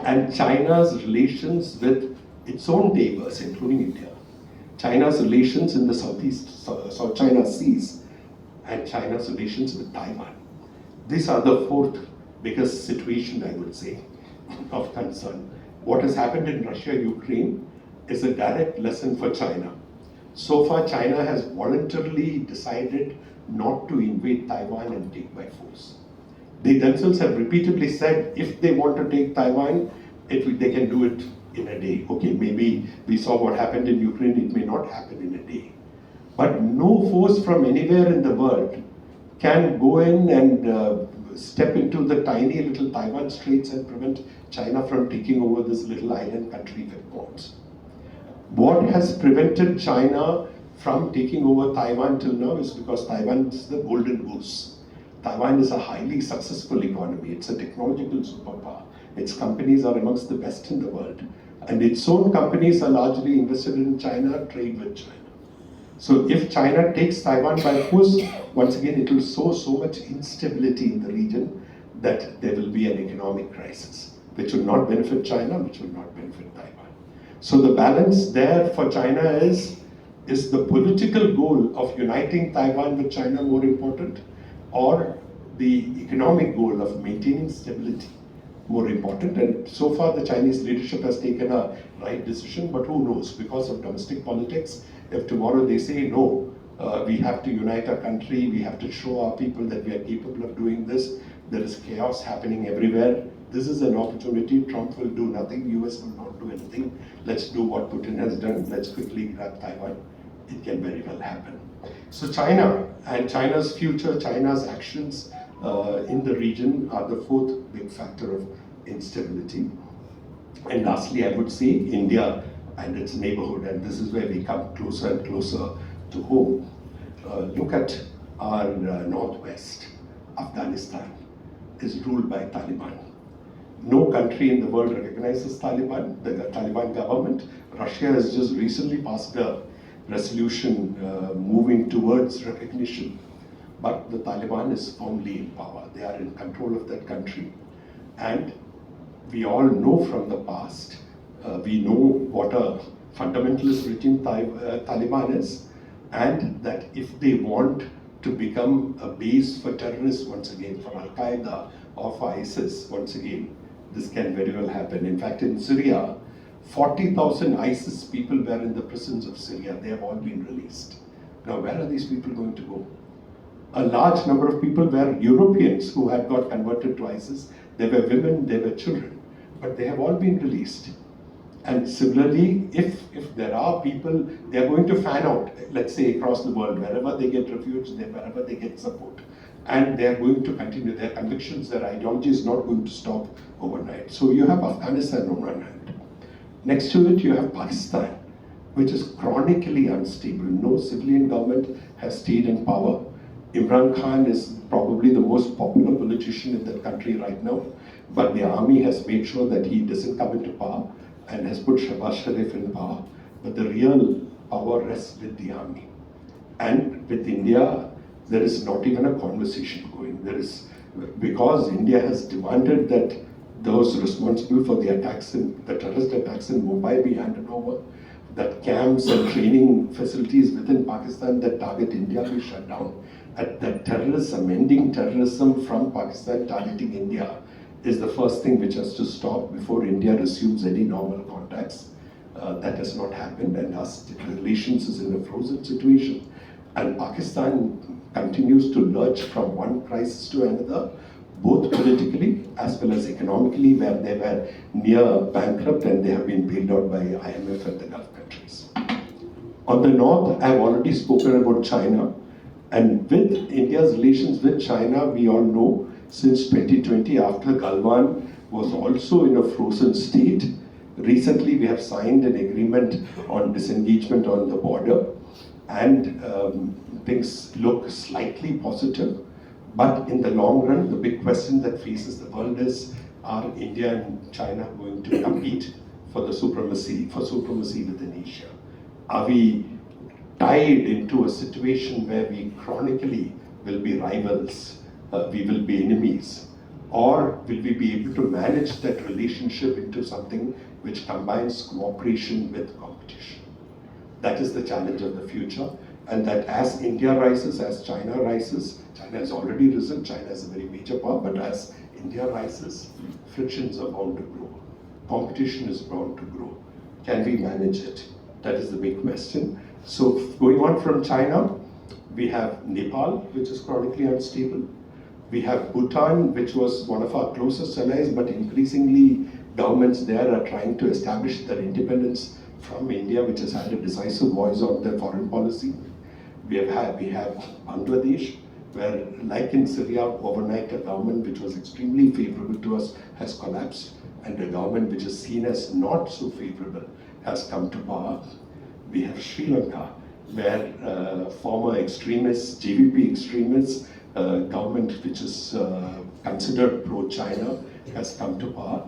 and China's relations with its own neighbors, including India, China's relations in the South China Seas, and China's relations with Taiwan. These are the fourth biggest situation, I would say, of concern. What has happened in Russia-Ukraine is a direct lesson for China. So far, China has voluntarily decided not to invade Taiwan and take by force. They themselves have repeatedly said if they want to take Taiwan, they can do it in a day. Okay, maybe we saw what happened in Ukraine, it may not happen in a day. But no force from anywhere in the world can go in and step into the tiny little Taiwan Straits and prevent China from taking over this little island country with ports. What has prevented China from taking over Taiwan till now is because Taiwan is the golden goose. Taiwan is a highly successful economy. It's a technological superpower. Its companies are amongst the best in the world. And its own companies are largely invested in China, trade with China. So if China takes Taiwan by force, once again it will sow so much instability in the region that there will be an economic crisis, which will not benefit China, which will not benefit Taiwan. So the balance there for China is the political goal of uniting Taiwan with China more important, or the economic goal of maintaining stability more important? And so far the Chinese leadership has taken a right decision, but who knows, because of domestic politics, if tomorrow they say no, we have to unite our country, we have to show our people that we are capable of doing this, there is chaos happening everywhere, this is an opportunity. Trump will do nothing, US will not do anything, let's do what Putin has done, let's quickly grab Taiwan. It can very well happen. So China and China's future, China's actions in the region are the fourth big factor of instability. And lastly, I would say India and its neighborhood, and this is where we come closer and closer to home. Look at our northwest. Afghanistan is ruled by Taliban. No country in the world recognizes Taliban, the Taliban government. Russia has just recently passed a resolution moving towards recognition. But the Taliban is firmly in power. They are in control of that country. And we all know from the past, we know what a fundamentalist regime Taliban is, and that if they want to become a base for terrorists once again, for Al-Qaeda or for ISIS once again, this can very well happen. In fact, in Syria, 40,000 ISIS people were in the prisons of Syria. They have all been released. Now, where are these people going to go? A large number of people were Europeans who had got converted to ISIS. There were women, there were children, but they have all been released. And similarly, if there are people, they are going to fan out, let's say across the world, wherever they get refuge, wherever they get support. And they are going to continue. Their convictions, their ideology is not going to stop overnight. So you have Afghanistan on one hand. Next to it, you have Pakistan, which is chronically unstable. No civilian government has stayed in power. Imran Khan is probably the most popular politician in that country right now, but the army has made sure that he doesn't come into power and has put Shahbaz Sharif in power. But the real power rests with the army. And with India, there is not even a conversation going. Because India has demanded that those responsible for the terrorist attacks in Mumbai be handed over, that camps and training facilities within Pakistan that target India be shut down, that terrorism, ending terrorism from Pakistan targeting India is the first thing which has to stop before India resumes any normal contacts. That has not happened, and our relations is in a frozen situation. And Pakistan continues to lurch from one crisis to another, both politically as well as economically, where they were near bankrupt and they have been bailed out by IMF and the Gulf countries. On the north, I have already spoken about China. And with India's relations with China, we all know since 2020, after Galwan was also in a frozen state, recently we have signed an agreement on disengagement on the border, and things look slightly positive. But in the long run, the big question that faces the world is, are India and China going to compete for supremacy within Asia? Are we tied into a situation where we chronically will be rivals, we will be enemies? Or will we be able to manage that relationship into something which combines cooperation with competition? That is the challenge of the future. And that as India rises, as China rises, China has already risen, China is a very major power, but as India rises, frictions are bound to grow. Competition is bound to grow. Can we manage it? That is the big question. So going on from China, we have Nepal, which is chronically unstable. We have Bhutan, which was one of our closest allies, but increasingly governments there are trying to establish their independence from India, which has had a decisive voice on their foreign policy. We have Bangladesh, where, like in Syria, overnight a government which was extremely favorable to us has collapsed, and a government which is seen as not so favorable has come to power. We have Sri Lanka, where former extremists, JVP extremists, government which is considered pro-China has come to power.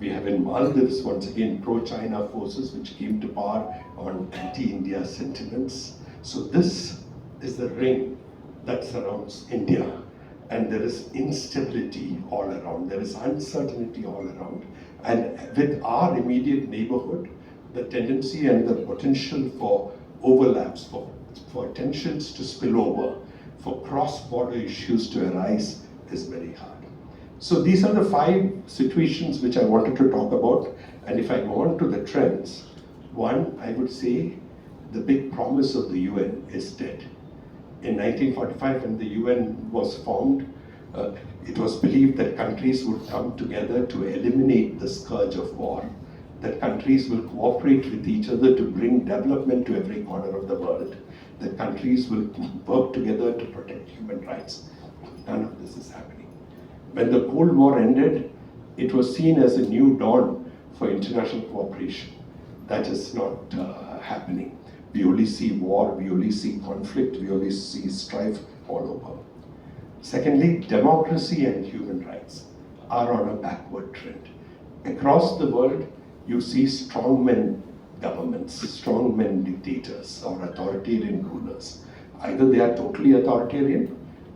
We have in Maldives, once again, pro-China forces which came to power on anti-India sentiments. So this is the ring that surrounds India. And there is instability all around. There is uncertainty all around. And with our immediate neighborhood, the tendency and the potential for overlaps, for tensions to spill over, for cross-border issues to arise is very hard. So these are the 5 situations which I wanted to talk about. And if I go on to the trends, one, I would say the big promise of the UN is dead. In 1945, when the UN was formed, it was believed that countries would come together to eliminate the scourge of war, that countries will cooperate with each other to bring development to every corner of the world, that countries will work together to protect human rights. None of this is happening. When the Cold War ended, it was seen as a new dawn for international cooperation. That is not happening. We only see war, we only see conflict, we only see strife all over. Secondly, democracy and human rights are on a backward trend. Across the world, you see strongmen governments, strongmen dictators or authoritarian rulers. Either they are totally authoritarian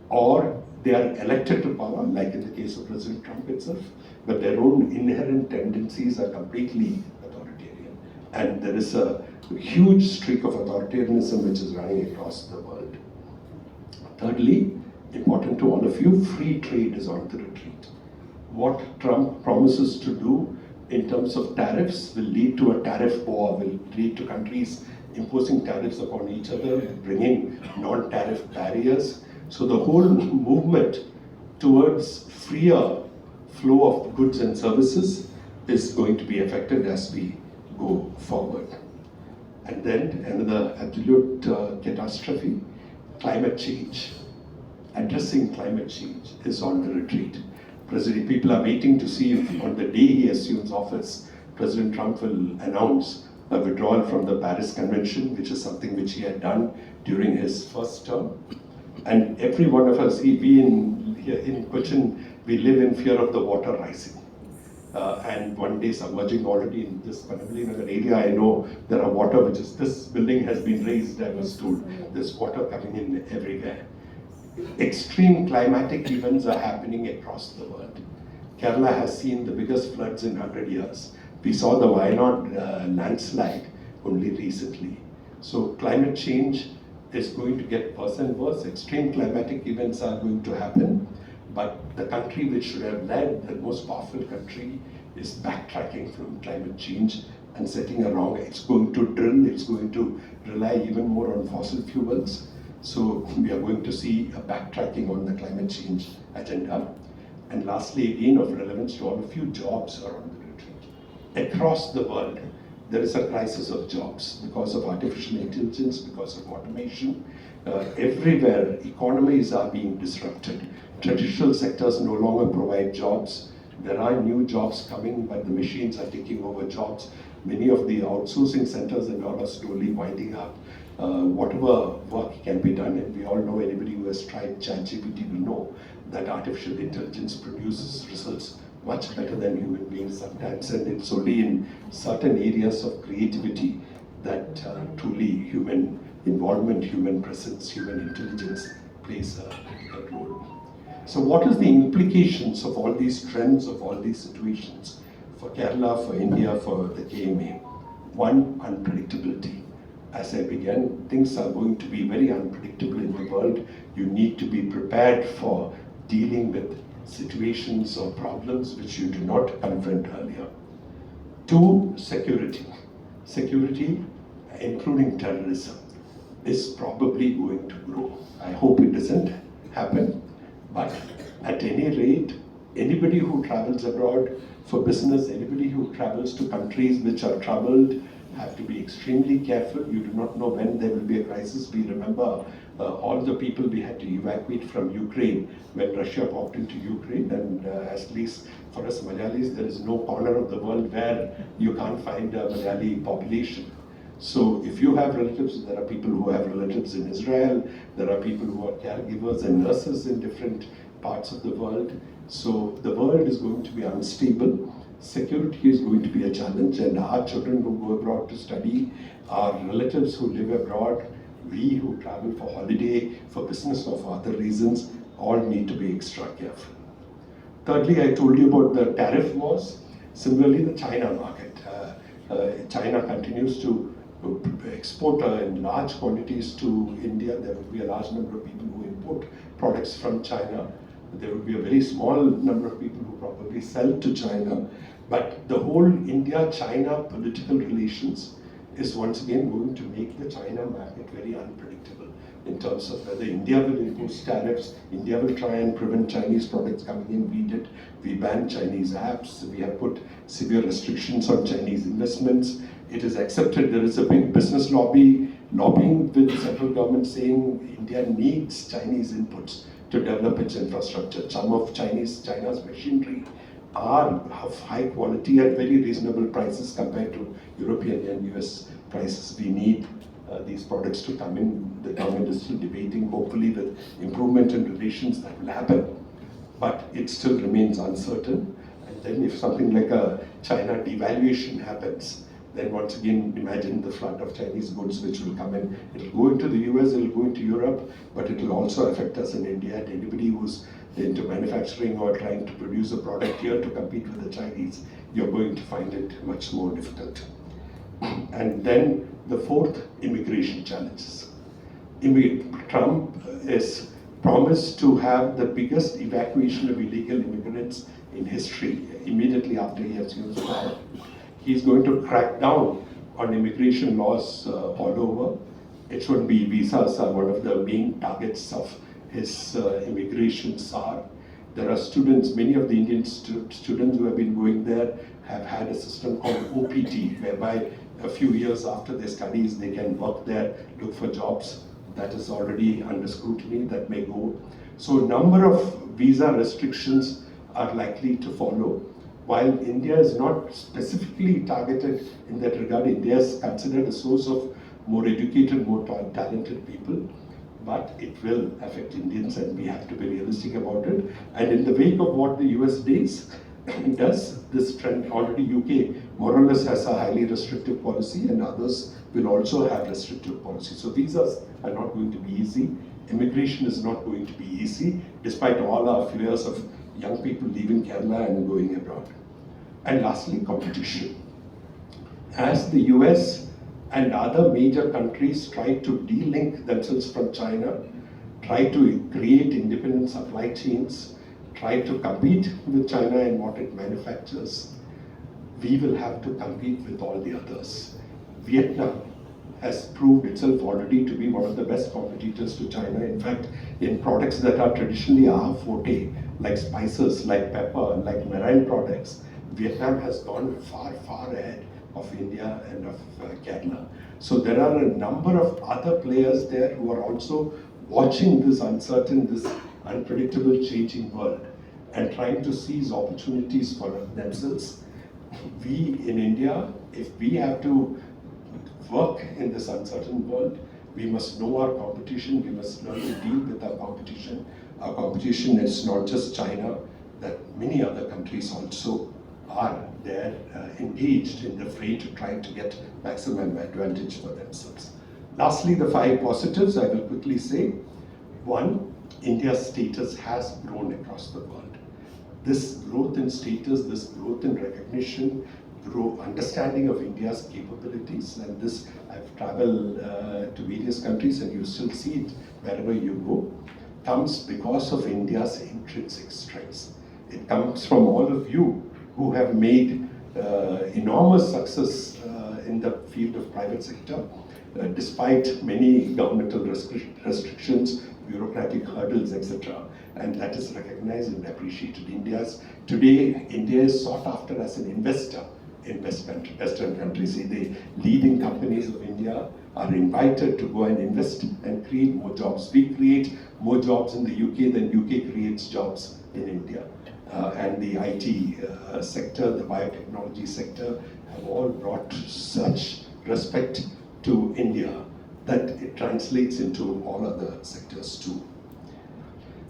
or they are elected to power, like in the case of President Trump itself, but their own inherent tendencies are completely authoritarian. And there is a huge streak of authoritarianism which is running across the world. Thirdly, important to all of you, free trade is on the retreat. What Trump promises to do in terms of tariffs will lead to a tariff war, will lead to countries imposing tariffs upon each other, bringing non-tariff barriers. So the whole movement towards freer flow of goods and services is going to be affected as we go forward. And then another absolute catastrophe, climate change. Addressing climate change is on the retreat. People are waiting to see if on the day he assumes office, President Trump will announce a withdrawal from the Paris Convention, which is something which he had done during his first term. And every one of us, we in Cochin, we live in fear of the water rising. And one day submerging already in this Panavali area, I know there are water which is, this building has been raised, I was told. There's water coming in everywhere. Extreme climatic events are happening across the world. Kerala has seen the biggest floods in 100 years. We saw the Wayanad landslide only recently. So climate change is going to get worse and worse. Extreme climatic events are going to happen. But the country which should have led, the most powerful country, is backtracking from climate change and setting a wrong. It's going to drill, it's going to rely even more on fossil fuels. So we are going to see a backtracking on the climate change agenda. And lastly, again of relevance to all of you, jobs are on the retreat. Across the world, there is a crisis of jobs because of artificial intelligence, because of automation. Everywhere, economies are being disrupted. Traditional sectors no longer provide jobs. There are new jobs coming, but the machines are taking over jobs. Many of the outsourcing centers and all are slowly winding up. Whatever work can be done, and we all know, anybody who has tried ChatGPT will know that artificial intelligence produces results much better than human beings sometimes, and it's only in certain areas of creativity that truly human involvement, human presence, human intelligence plays a critical role. So what is the implications of all these trends, of all these situations for Kerala, for India, for the KMA? One, unpredictability. As I began, things are going to be very unpredictable in the world. You need to be prepared for dealing with situations or problems which you do not confront earlier. Two, security. Security, including terrorism, is probably going to grow. I hope it doesn't happen, but at any rate, anybody who travels abroad for business, anybody who travels to countries which are troubled, have to be extremely careful. You do not know when there will be a crisis. We remember all the people we had to evacuate from Ukraine when Russia walked into Ukraine, and at least for us Malayalis, there is no corner of the world where you can't find a Malayali population. So if you have relatives, there are people who have relatives in Israel, there are people who are caregivers and nurses in different parts of the world. So the world is going to be unstable. Security is going to be a challenge, and our children who go abroad to study, our relatives who live abroad, we who travel for holiday, for business or for other reasons, all need to be extra careful. Thirdly, I told you about the tariff wars. Similarly, the China market. China continues to export in large quantities to India. There will be a large number of people who import products from China. There will be a very small number of people who probably sell to China. But the whole India-China political relations is once again going to make the China market very unpredictable in terms of whether India will impose tariffs. India will try and prevent Chinese products coming in. We did. We banned Chinese apps. We have put severe restrictions on Chinese investments. It is accepted there is a big business lobbying with the central government saying India needs Chinese inputs to develop its infrastructure. Some of China's machinery are of high quality at very reasonable prices compared to European and US prices. We need these products to come in. The government is still debating, hopefully with improvement in relations that will happen. But it still remains uncertain. And then if something like a China devaluation happens, then once again imagine the flood of Chinese goods which will come in. It will go into the US, it will go into Europe, but it will also affect us in India. And anybody who's into manufacturing or trying to produce a product here to compete with the Chinese, you're going to find it much more difficult. And then the fourth, immigration challenges. Trump is promised to have the biggest evacuation of illegal immigrants in history immediately after he assumes power. He's going to crack down on immigration laws all over. H-1B visas are one of the main targets of his immigration SAR. There are students, many of the Indian students who have been going there have had a system called OPT, whereby a few years after their studies they can work there, look for jobs. That is already under scrutiny, that may go. So a number of visa restrictions are likely to follow. While India is not specifically targeted in that regard, India is considered a source of more educated, more talented people, but it will affect Indians and we have to be realistic about it. And in the wake of what the US does, this trend, already UK more or less has a highly restrictive policy and others will also have restrictive policy. So visas are not going to be easy. Immigration is not going to be easy, despite all our fears of young people leaving Kerala and going abroad. And lastly, competition. As the US and other major countries try to de-link themselves from China, try to create independent supply chains, try to compete with China in what it manufactures, we will have to compete with all the others. Vietnam has proved itself already to be one of the best competitors to China. In fact, in products that are traditionally our forte, like spices, like pepper, like marine products, Vietnam has gone far, far ahead of India and of Kerala. So there are a number of other players there who are also watching this uncertain, this unpredictable changing world and trying to seize opportunities for themselves. We in India, if we have to work in this uncertain world, we must know our competition, we must learn to deal with our competition. Our competition is not just China, that many other countries also are there engaged in the fray to try to get maximum advantage for themselves. Lastly, the 5 positives I will quickly say. 1, India's status has grown across the world. This growth in status, this growth in recognition, understanding of India's capabilities, and this, I've traveled to various countries and you still see it wherever you go, comes because of India's intrinsic strengths. It comes from all of you who have made enormous success in the field of private sector, despite many governmental restrictions, bureaucratic hurdles, etc. And that is recognized and appreciated. Today, India is sought after as an investor in Western countries. The leading companies of India are invited to go and invest and create more jobs. We create more jobs in the UK than UK creates jobs in India. And the IT sector, the biotechnology sector have all brought such respect to India that it translates into all other sectors too.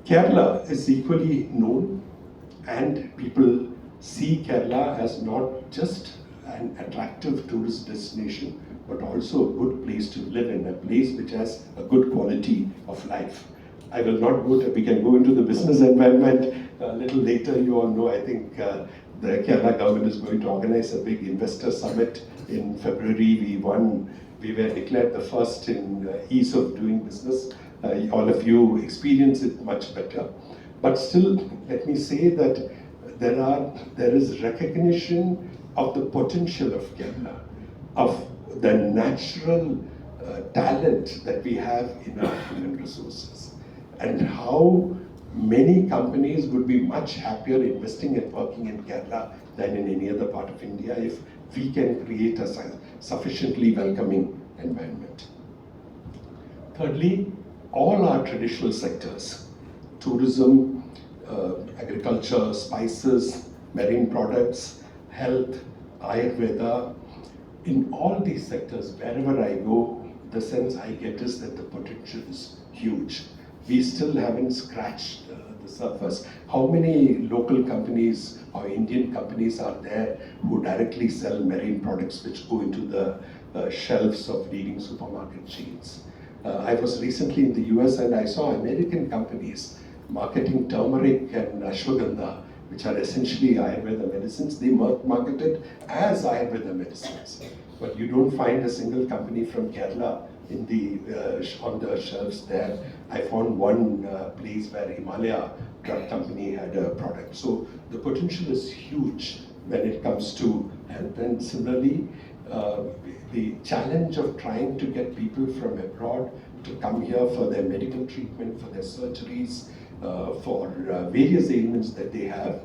Kerala is equally known, and people see Kerala as not just an attractive tourist destination, but also a good place to live in, a place which has a good quality of life. I will not go to, we can go into the business environment a little later. You all know, I think the Kerala government is going to organize a big investor summit in February. We were declared the first in ease of doing business. All of you experience it much better. But still, let me say that there is recognition of the potential of Kerala, of the natural talent that we have in our human resources, and how many companies would be much happier investing and working in Kerala than in any other part of India if we can create a sufficiently welcoming environment. Thirdly, all our traditional sectors, tourism, agriculture, spices, marine products, health, Ayurveda, in all these sectors, wherever I go, the sense I get is that the potential is huge. We still haven't scratched the surface. How many local companies or Indian companies are there who directly sell marine products which go into the shelves of leading supermarket chains? I was recently in the US and I saw American companies marketing turmeric and ashwagandha, which are essentially Ayurveda medicines. They marketed as Ayurveda medicines. But you don't find a single company from Kerala in on the shelves there. I found one place where Himalaya drug company had a product. So the potential is huge when it comes to health. And similarly, the challenge of trying to get people from abroad to come here for their medical treatment, for their surgeries, for various ailments that they have,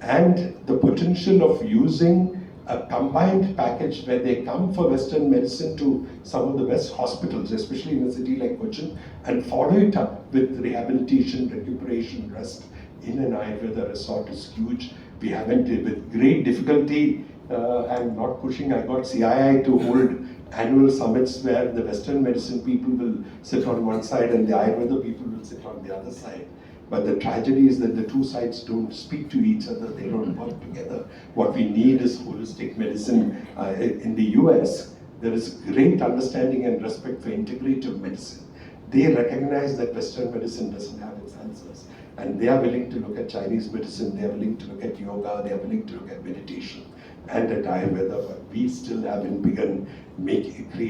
and the potential of using a combined package where they come for Western medicine to some of the best hospitals, especially in a city like Cochin, and follow it up with rehabilitation, recuperation, rest in an Ayurveda resort is huge. We haven't, with great difficulty, I'm not pushing, I got CII to hold annual summits where the Western medicine people will sit on one side and the Ayurveda people will sit on the other side. But the tragedy is that the two sides don't speak to each other, they don't work together. What we need is holistic medicine. In the US, there is great understanding and respect for integrative medicine. They recognize that Western medicine doesn't have its answers. And they are willing to look at Chinese medicine, they are willing to look at yoga, they are willing to look at meditation and at Ayurveda, but we still haven't begun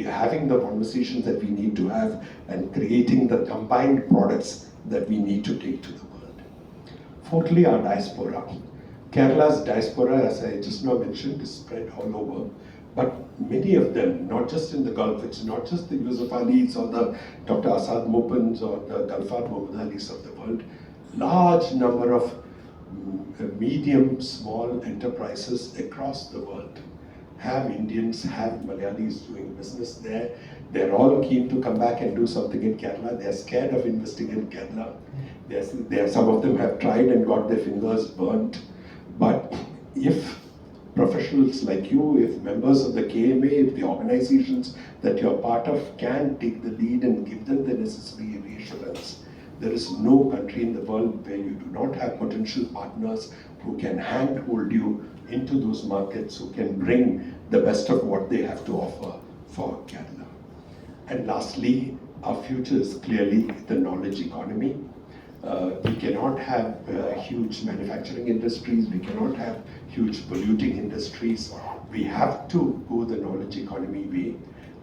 having the conversations that we need to have and creating the combined products that we need to take to the world. Fourthly, our diaspora. Kerala's diaspora, as I just now mentioned, is spread all over. But many of them, not just in the Gulf, it's not just the Yusuf Alis or the Dr. Asad Mopans or the Gulfar Muhammad Alis of the world. Large number of medium, small enterprises across the world have Indians, have Malayalis doing business there. They're all keen to come back and do something in Kerala. They're scared of investing in Kerala. Some of them have tried and got their fingers burnt. But if professionals like you, if members of the KMA, if the organizations that you're part of can take the lead and give them the necessary reassurance, there is no country in the world where you do not have potential partners who can handhold you into those markets, who can bring the best of what they have to offer for Kerala. And lastly, our future is clearly the knowledge economy. We cannot have huge manufacturing industries, we cannot have huge polluting industries. We have to go the knowledge economy way.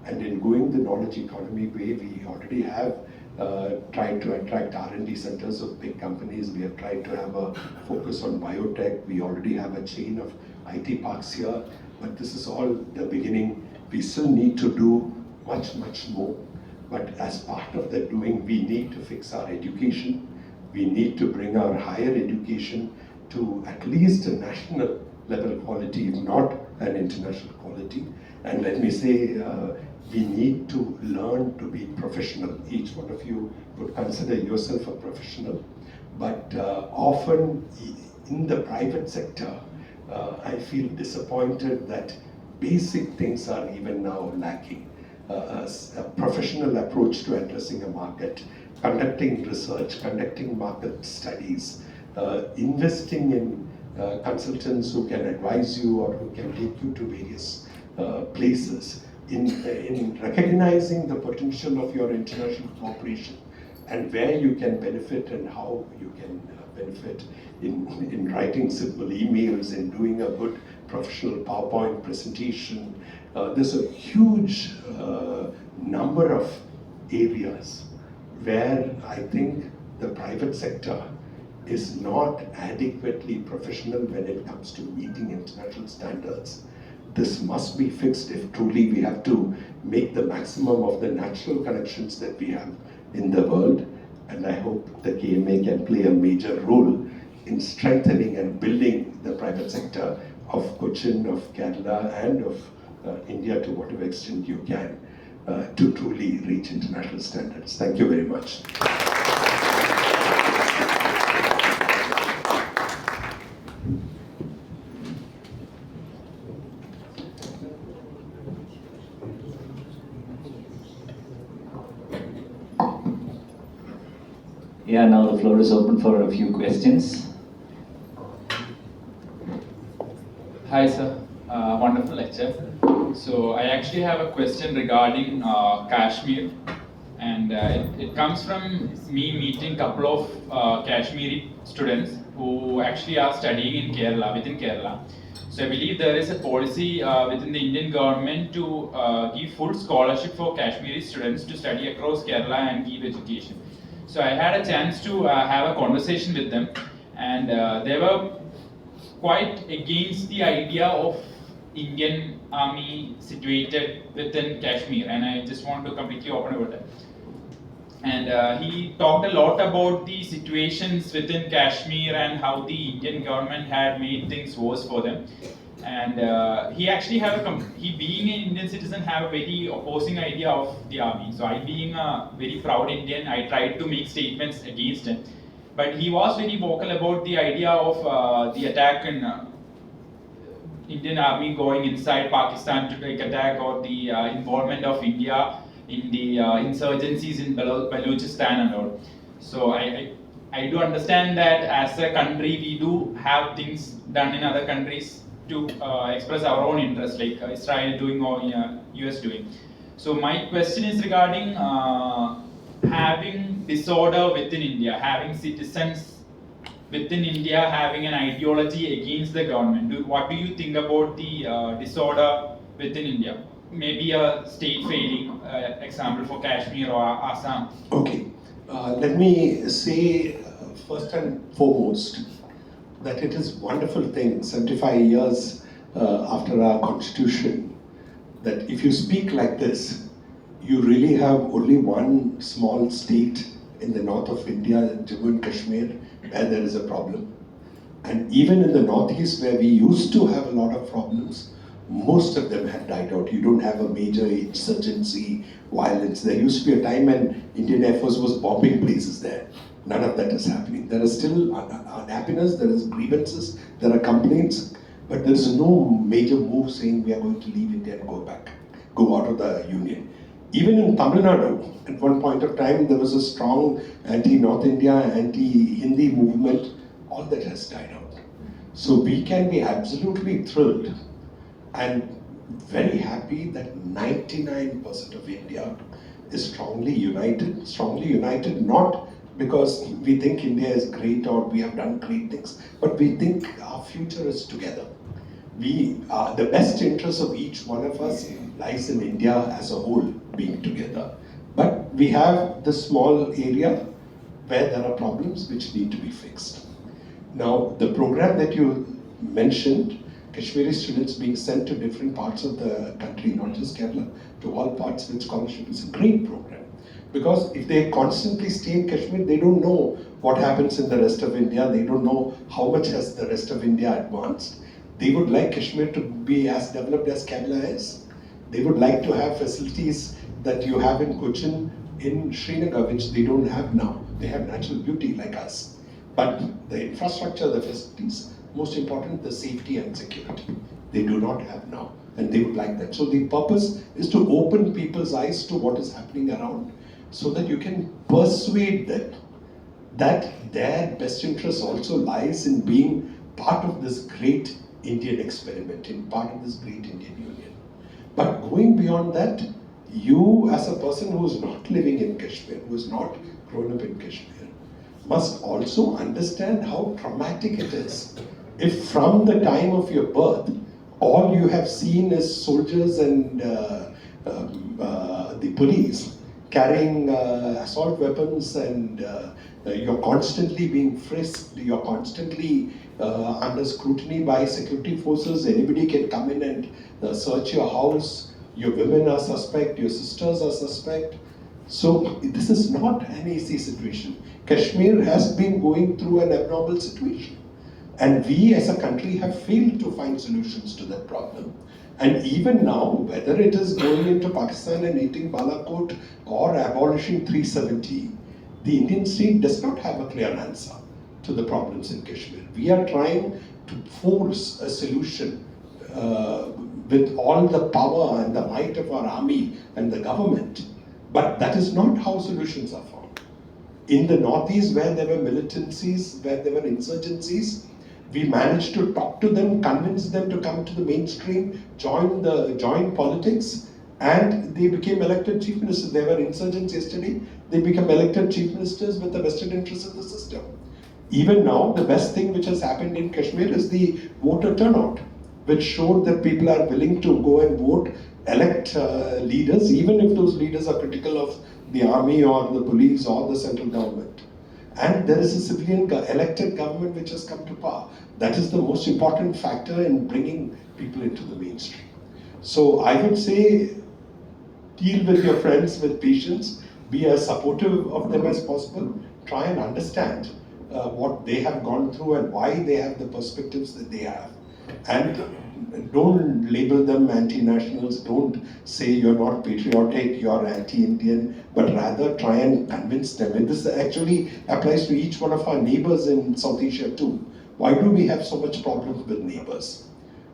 And in going the knowledge economy way, we already have tried to attract R&D centers of big companies. We have tried to have a focus on biotech. We already have a chain of IT parks here. But this is all the beginning. We still need to do much, much more. But as part of that doing, we need to fix our education. We need to bring our higher education to at least a national level quality, if not an international quality. And let me say, we need to learn to be professional. Each one of you would consider yourself a professional. But often in the private sector, I feel disappointed that basic things are even now lacking. A professional approach to addressing a market, conducting research, conducting market studies, investing in consultants who can advise you or who can take you to various places, in recognizing the potential of your international cooperation and where you can benefit and how you can benefit in writing simple emails, in doing a good professional PowerPoint presentation. There's a huge number of areas where I think the private sector is not adequately professional when it comes to meeting international standards. This must be fixed if truly we have to make the maximum of the natural connections that we have in the world. And I hope the KMA can play a major role in strengthening and building the private sector of Cochin, of Kerala, and of India to whatever extent you can to truly reach international standards. Thank you very much. Yeah, now the floor is open for a few questions. Hi sir, wonderful lecture. So I actually have a question regarding Kashmir, and it comes from me meeting a couple of Kashmiri students who actually are studying in Kerala, within Kerala. So I believe there is a policy within the Indian government to give full scholarship for Kashmiri students to study across Kerala and give education. So I had a chance to have a conversation with them, and they were quite against the idea of Indian army situated within Kashmir, and I just want to completely open about that. And he talked a lot about the situations within Kashmir and how the Indian government had made things worse for them. And he actually he being an Indian citizen have a very opposing idea of the army. So I being a very proud Indian, I tried to make statements against him. But he was very vocal about the idea of the attack in Indian army going inside Pakistan to take attack, or the involvement of India in the insurgencies in Balochistan and all. So I do understand that as a country we do have things done in other countries to express our own interest, like Israel doing or US doing. So my question is regarding having disorder within India, having citizens within India having an ideology against the government. What do you think about the disorder within India? Maybe a state failing, example for Kashmir or Assam. Okay, let me say first and foremost, that it is a wonderful thing, 75 years after our constitution, that if you speak like this, you really have only one small state in the north of India, Jammu and Kashmir, where there is a problem. And even in the northeast, where we used to have a lot of problems, most of them had died out. You don't have a major insurgency, violence. There used to be a time when Indian Air Force was bombing places there. None of that is happening. There is still unhappiness, there is grievances, there are complaints, but there is no major move saying we are going to leave India and go out of the Union. Even in Tamil Nadu, at one point of time, there was a strong anti-North India, anti-Hindi movement. All that has died out. So we can be absolutely thrilled and very happy that 99% of India is strongly united not because we think India is great or we have done great things, but we think our future is together. The best interest of each one of us lies in India as a whole being together. But we have this small area where there are problems which need to be fixed. Now, the program that you mentioned, Kashmiri students being sent to different parts of the country, not just Kerala, to all parts with scholarship, is a great program. Because if they constantly stay in Kashmir, they don't know what happens in the rest of India, they don't know how much has the rest of India advanced. They would like Kashmir to be as developed as Kerala is. They would like to have facilities that you have in Cochin, in Srinagar, which they don't have now. They have natural beauty like us. But the infrastructure, the facilities, most important, the safety and security, they do not have now, and they would like that. So the purpose is to open people's eyes to what is happening around, so that you can persuade them that their best interest also lies in being part of this great Indian experiment, in part of this great Indian Union. But going beyond that, you as a person who is not living in Kashmir, who is not grown up in Kashmir, must also understand how traumatic it is if from the time of your birth, all you have seen is soldiers and the police carrying assault weapons, and you're constantly being frisked, you're constantly under scrutiny by security forces. Anybody can come in and search your house. Your women are suspect, your sisters are suspect. So this is not an easy situation. Kashmir has been going through an abnormal situation. And we as a country have failed to find solutions to that problem. And even now, whether it is going into Pakistan and eating Balakot or abolishing 370, the Indian state does not have a clear answer to the problems in Kashmir. We are trying to force a solution with all the power and the might of our army and the government. But that is not how solutions are found. In the northeast, where there were militancies, where there were insurgencies, we managed to talk to them, convince them to come to the mainstream, join politics, and they became elected chief ministers. There were insurgents yesterday, they become elected chief ministers with the vested interests of the system. Even now, the best thing which has happened in Kashmir is the voter turnout, which showed that people are willing to go and vote, elect leaders, even if those leaders are critical of the army or the police or the central government. And there is a civilian elected government which has come to power. That is the most important factor in bringing people into the mainstream. So I would say, deal with your friends with patience, be as supportive of them as possible, try and understand what they have gone through and why they have the perspectives that they have. And don't label them anti-nationals, don't say you're not patriotic, you're anti-Indian, but rather try and convince them. And this actually applies to each one of our neighbors in South Asia too. Why do we have so much problems with neighbors?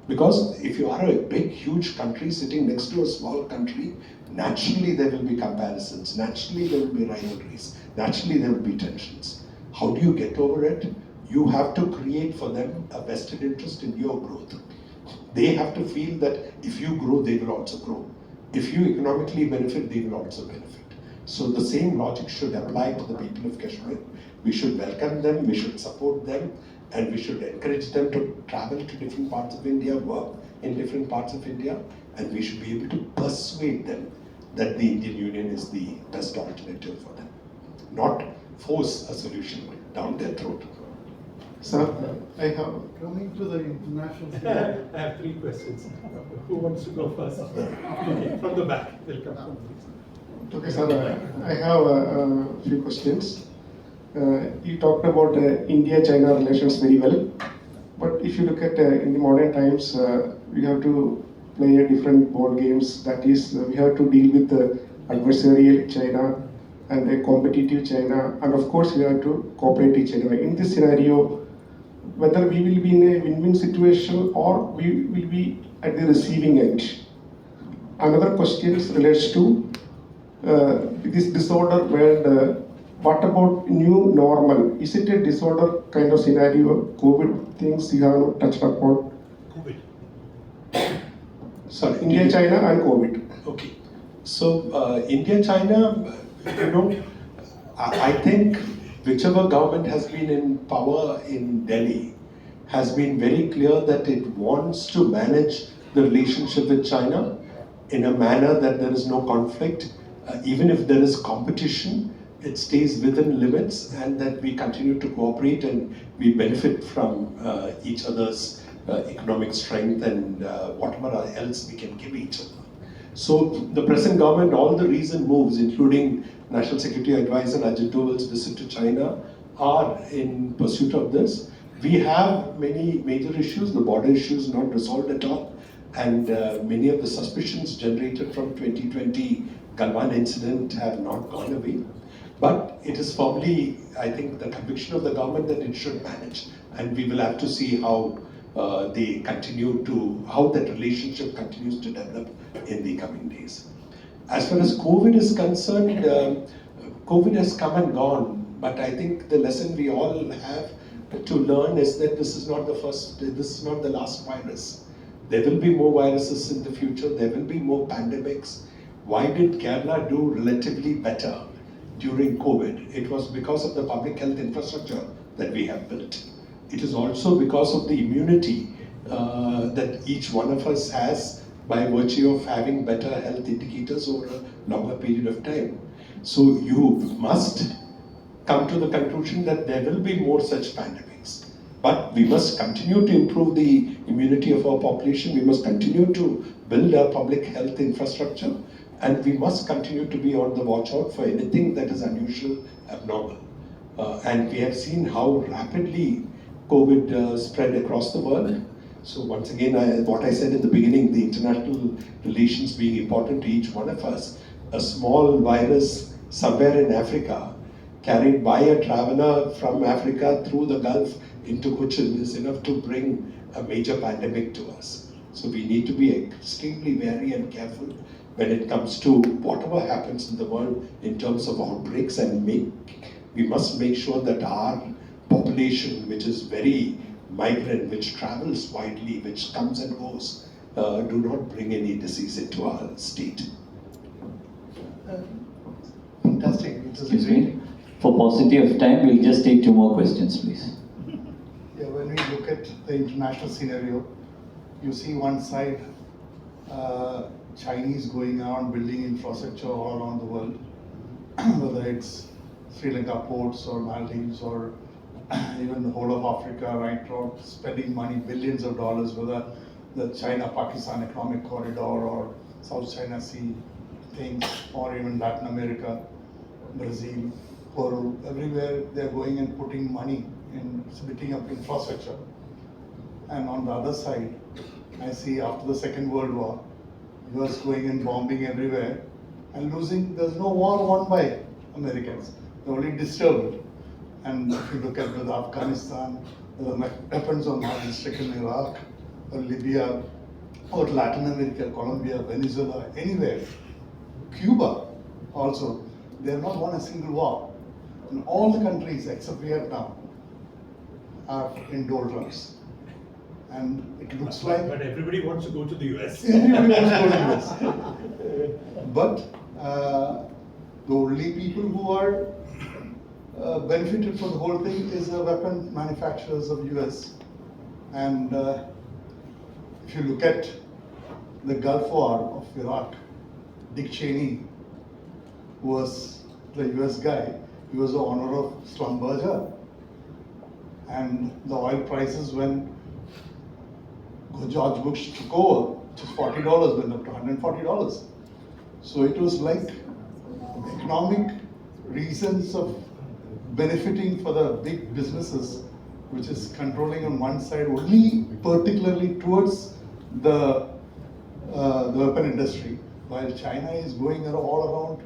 Because if you are a big, huge country sitting next to a small country, naturally there will be comparisons, naturally there will be rivalries, naturally there will be tensions. How do you get over it? You have to create for them a vested interest in your growth. They have to feel that if you grow, they will also grow. If you economically benefit, they will also benefit. So the same logic should apply to the people of Kashmir. We should welcome them, we should support them, and we should encourage them to travel to different parts of India, work in different parts of India, and we should be able to persuade them that the Indian Union is the best alternative for them. Not force a solution, down their throat. Sir, I have. Coming to the international scene, I have 3 questions. Who wants to go first? Okay, from the back. We'll come from this. Okay, sir. I have a few questions. You talked about India-China relations very well, but if you look at in the modern times, we have to play a different ball games. That is, we have to deal with the adversarial China and a competitive China, and of course, we have to cooperate with China. In this scenario, whether we will be in a win-win situation or we will be at the receiving end. Another question relates to this disorder where what about new normal? Is it a disorder kind of scenario? COVID things you have touched upon? COVID. Sorry, India, China and COVID. Okay. So India, China, I think whichever government has been in power in Delhi has been very clear that it wants to manage the relationship with China in a manner that there is no conflict. Even if there is competition, it stays within limits, and that we continue to cooperate and we benefit from each other's economic strength and whatever else we can give each other. So the present government, all the recent moves, including National Security Advisor Ajit Doval's visit to China, are in pursuit of this. We have many major issues. The border issue is not resolved at all, and many of the suspicions generated from 2020 Galwan incident have not gone away. But it is firmly, I think, the conviction of the government that it should manage, and we will have to see how they continue to, how that relationship continues to develop in the coming days. As far as COVID is concerned, COVID has come and gone, but I think the lesson we all have to learn is that this is not the first, this is not the last virus. There will be more viruses in the future, there will be more pandemics. Why did Kerala do relatively better during COVID? It was because of the public health infrastructure that we have built. It is also because of the immunity that each one of us has by virtue of having better health indicators over a longer period of time. So you must come to the conclusion that there will be more such pandemics. But we must continue to improve the immunity of our population, we must continue to build our public health infrastructure, and we must continue to be on the watch out for anything that is unusual, abnormal. And we have seen how rapidly COVID spread across the world. So once again, what I said in the beginning, the international relations being important to each one of us, a small virus somewhere in Africa, carried by a traveler from Africa through the Gulf into Cochin is enough to bring a major pandemic to us. So we need to be extremely wary and careful when it comes to whatever happens in the world in terms of outbreaks, and we must make sure that our population, which is very migrant, which travels widely, which comes and goes, do not bring any disease into our state. Fantastic. It was Excuse great. me. For paucity of time, we'll just take 2 more questions, please. Yeah, when we look at the international scenario, you see one side, Chinese going around building infrastructure all around the world, whether it's Sri Lanka ports or Maldives or even the whole of Africa, right, or spending money, billions of dollars, whether the China-Pakistan economic corridor or South China Sea things, or even Latin America, Brazil, Peru, everywhere they're going and putting money in splitting up infrastructure. And on the other side, I see after the Second World War, US going and bombing everywhere and losing. There's no war won by Americans, they only disturbed. And if you look at whether Afghanistan, the weapons are not restricted in Iraq, or Libya, or Latin America, Colombia, Venezuela, anywhere, Cuba also, they have not won a single war. And all the countries except Vietnam are in doldrums. And it looks like But everybody wants to go to the US. everybody wants to go to the US. But the only people who are benefited from the whole thing is the weapon manufacturers of US. And if you look at the Gulf War of Iraq, Dick Cheney, who was the US guy, he was the owner of Schlumberger, And the oil prices, when George Bush took over, just $40 went up to $140. So it was like economic reasons of benefiting for the big businesses, which is controlling on one side only particularly towards the weapon industry, while China is going all around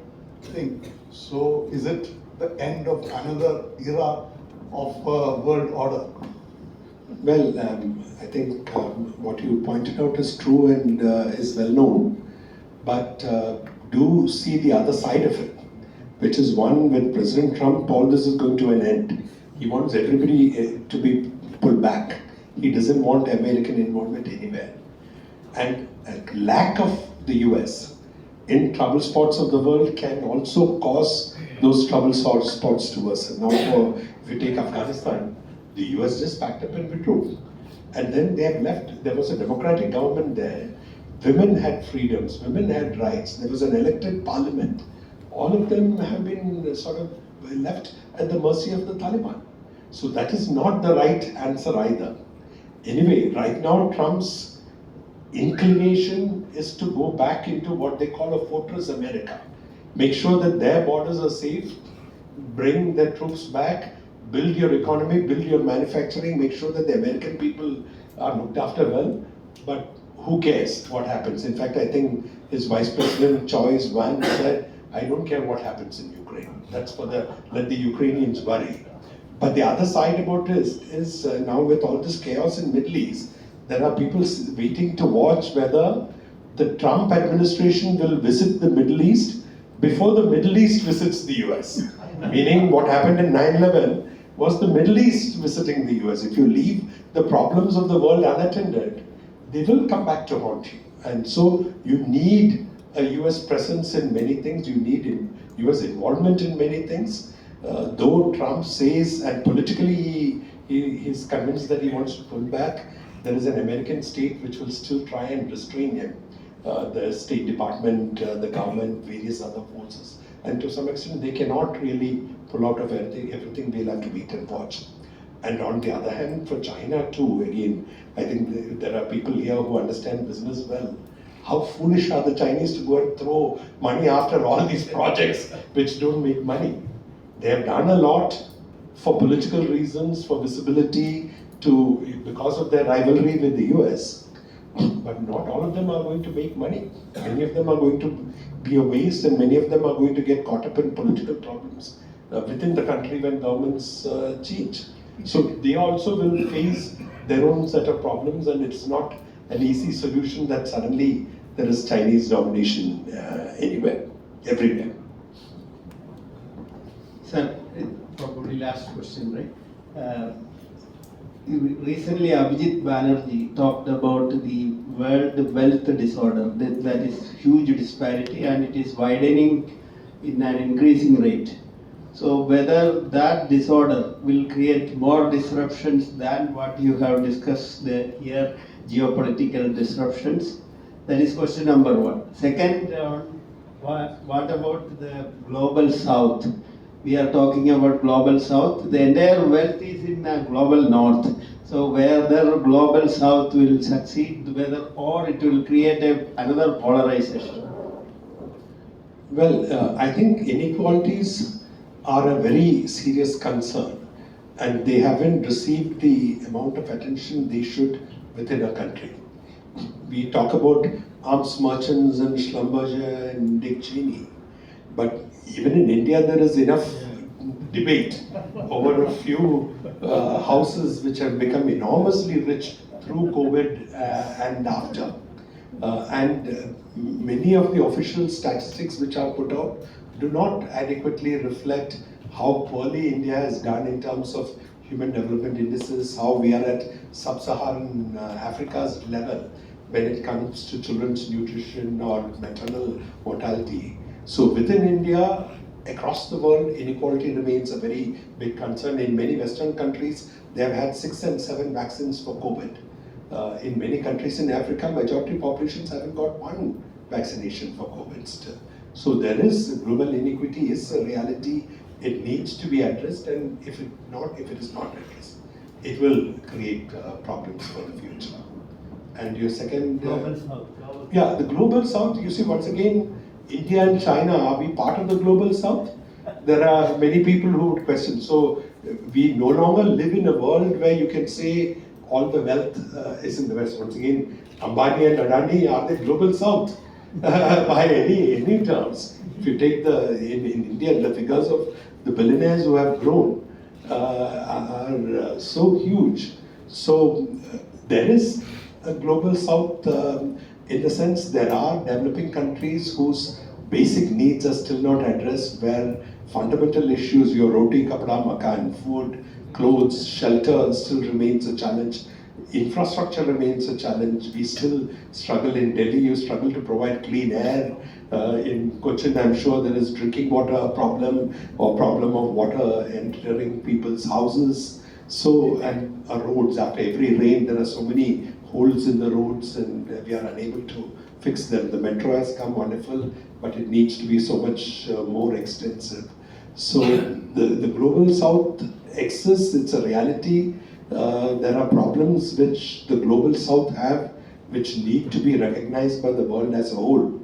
thing. So is it the end of another era of world order? Well, I think what you pointed out is true and is well known, but do see the other side of it, which is one, with President Trump, all this is going to an end. He wants everybody to be pulled back. He doesn't want American involvement anywhere. And a lack of the US in trouble spots of the world can also cause those trouble spots to worsen. Now, if you take Afghanistan, the US just packed up and withdrew. And then they have left. There was a democratic government there. Women had freedoms, women had rights. There was an elected parliament. All of them have been sort of left at the mercy of the Taliban. So that is not the right answer either. Anyway, right now Trump's inclination is to go back into what they call a fortress America. Make sure that their borders are safe, bring their troops back, build your economy, build your manufacturing, make sure that the American people are looked after well. But who cares what happens? In fact, I think his Vice President Choi's Van said, I don't care what happens in Ukraine. That's for let the Ukrainians worry. But the other side about this is now with all this chaos in Middle East, there are people waiting to watch whether the Trump administration will visit the Middle East before the Middle East visits the US. Meaning what happened in 9/11 was the Middle East visiting the US. If you leave the problems of the world unattended, they will come back to haunt you. And so you need a US presence in many things, you need US involvement in many things. Though Trump says, and politically he's convinced that he wants to pull back, there is an American state which will still try and restrain him. The State Department, the government, various other forces. And to some extent, they cannot really pull out of everything, they'll have to wait and watch. And on the other hand, for China too, again, I think there are people here who understand business well. How foolish are the Chinese to go and throw money after all these projects which don't make money? They have done a lot for political reasons, for visibility, because of their rivalry with the US. But not all of them are going to make money. Many of them are going to be a waste, and many of them are going to get caught up in political problems within the country when governments change. So they also will face their own set of problems, and it's not an easy solution that suddenly there is Chinese domination anywhere, everywhere. Sir, probably last question, right? Recently, Abhijit Banerjee talked about the world wealth disorder. That is huge disparity, and it is widening in an increasing rate. So whether that disorder will create more disruptions than what you have discussed here, geopolitical disruptions, that is question number one. Second, what about the global south? We are talking about global south. The entire wealth is in the global north. So whether global south will succeed, or it will create another polarization. Well, I think inequalities are a very serious concern, and they haven't received the amount of attention they should within a country. We talk about arms merchants and Schlumberger and Dick Cheney, but even in India there is enough debate over a few houses which have become enormously rich through COVID and after. Many of the official statistics which are put out do not adequately reflect how poorly India has done in terms of human development indices, how we are at sub-Saharan Africa's level when it comes to children's nutrition or maternal mortality. So within India, across the world, inequality remains a very big concern. In many Western countries, they have had 6 and 7 vaccines for COVID. In many countries in Africa, majority populations haven't got one vaccination for COVID still. So there is global inequity is a reality. It needs to be addressed, and if it is not addressed, it will create problems for the future. And your second... Yeah, the global south, you see, once again, India and China, are we part of the global south? There are many people who would question. So we no longer live in a world where you can say all the wealth is in the West. Once again, Ambani and Adani are the global south by any terms. If you take in India, the figures of the billionaires who have grown are so huge. So there is a global south in the sense there are developing countries whose basic needs are still not addressed, where fundamental issues, your roti, kapda, makan, food, clothes, shelter still remains a challenge. Infrastructure remains a challenge. We still struggle in Delhi, you struggle to provide clean air. In Cochin, I'm sure there is drinking water problem or problem of water entering people's houses. So, and roads, after every rain, there are so many holes in the roads and we are unable to fix them. The metro has come wonderful, but it needs to be so much more extensive. So the global south exists, it's a reality. There are problems which the global south have, which need to be recognized by the world as a whole.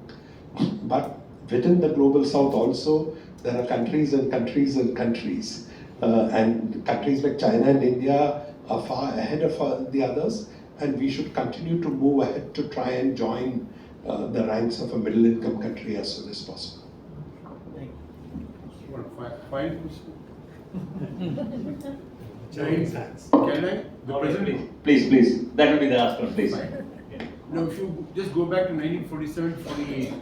But within the global south also, there are countries and countries and countries. And countries like China and India are far ahead of the others, and we should continue to move ahead to try and join the ranks of a middle income country as soon as possible. Fine. Chinese hands. Can I? The president? Please. That will be the last one, please. Now, if you just go back to 1947-48,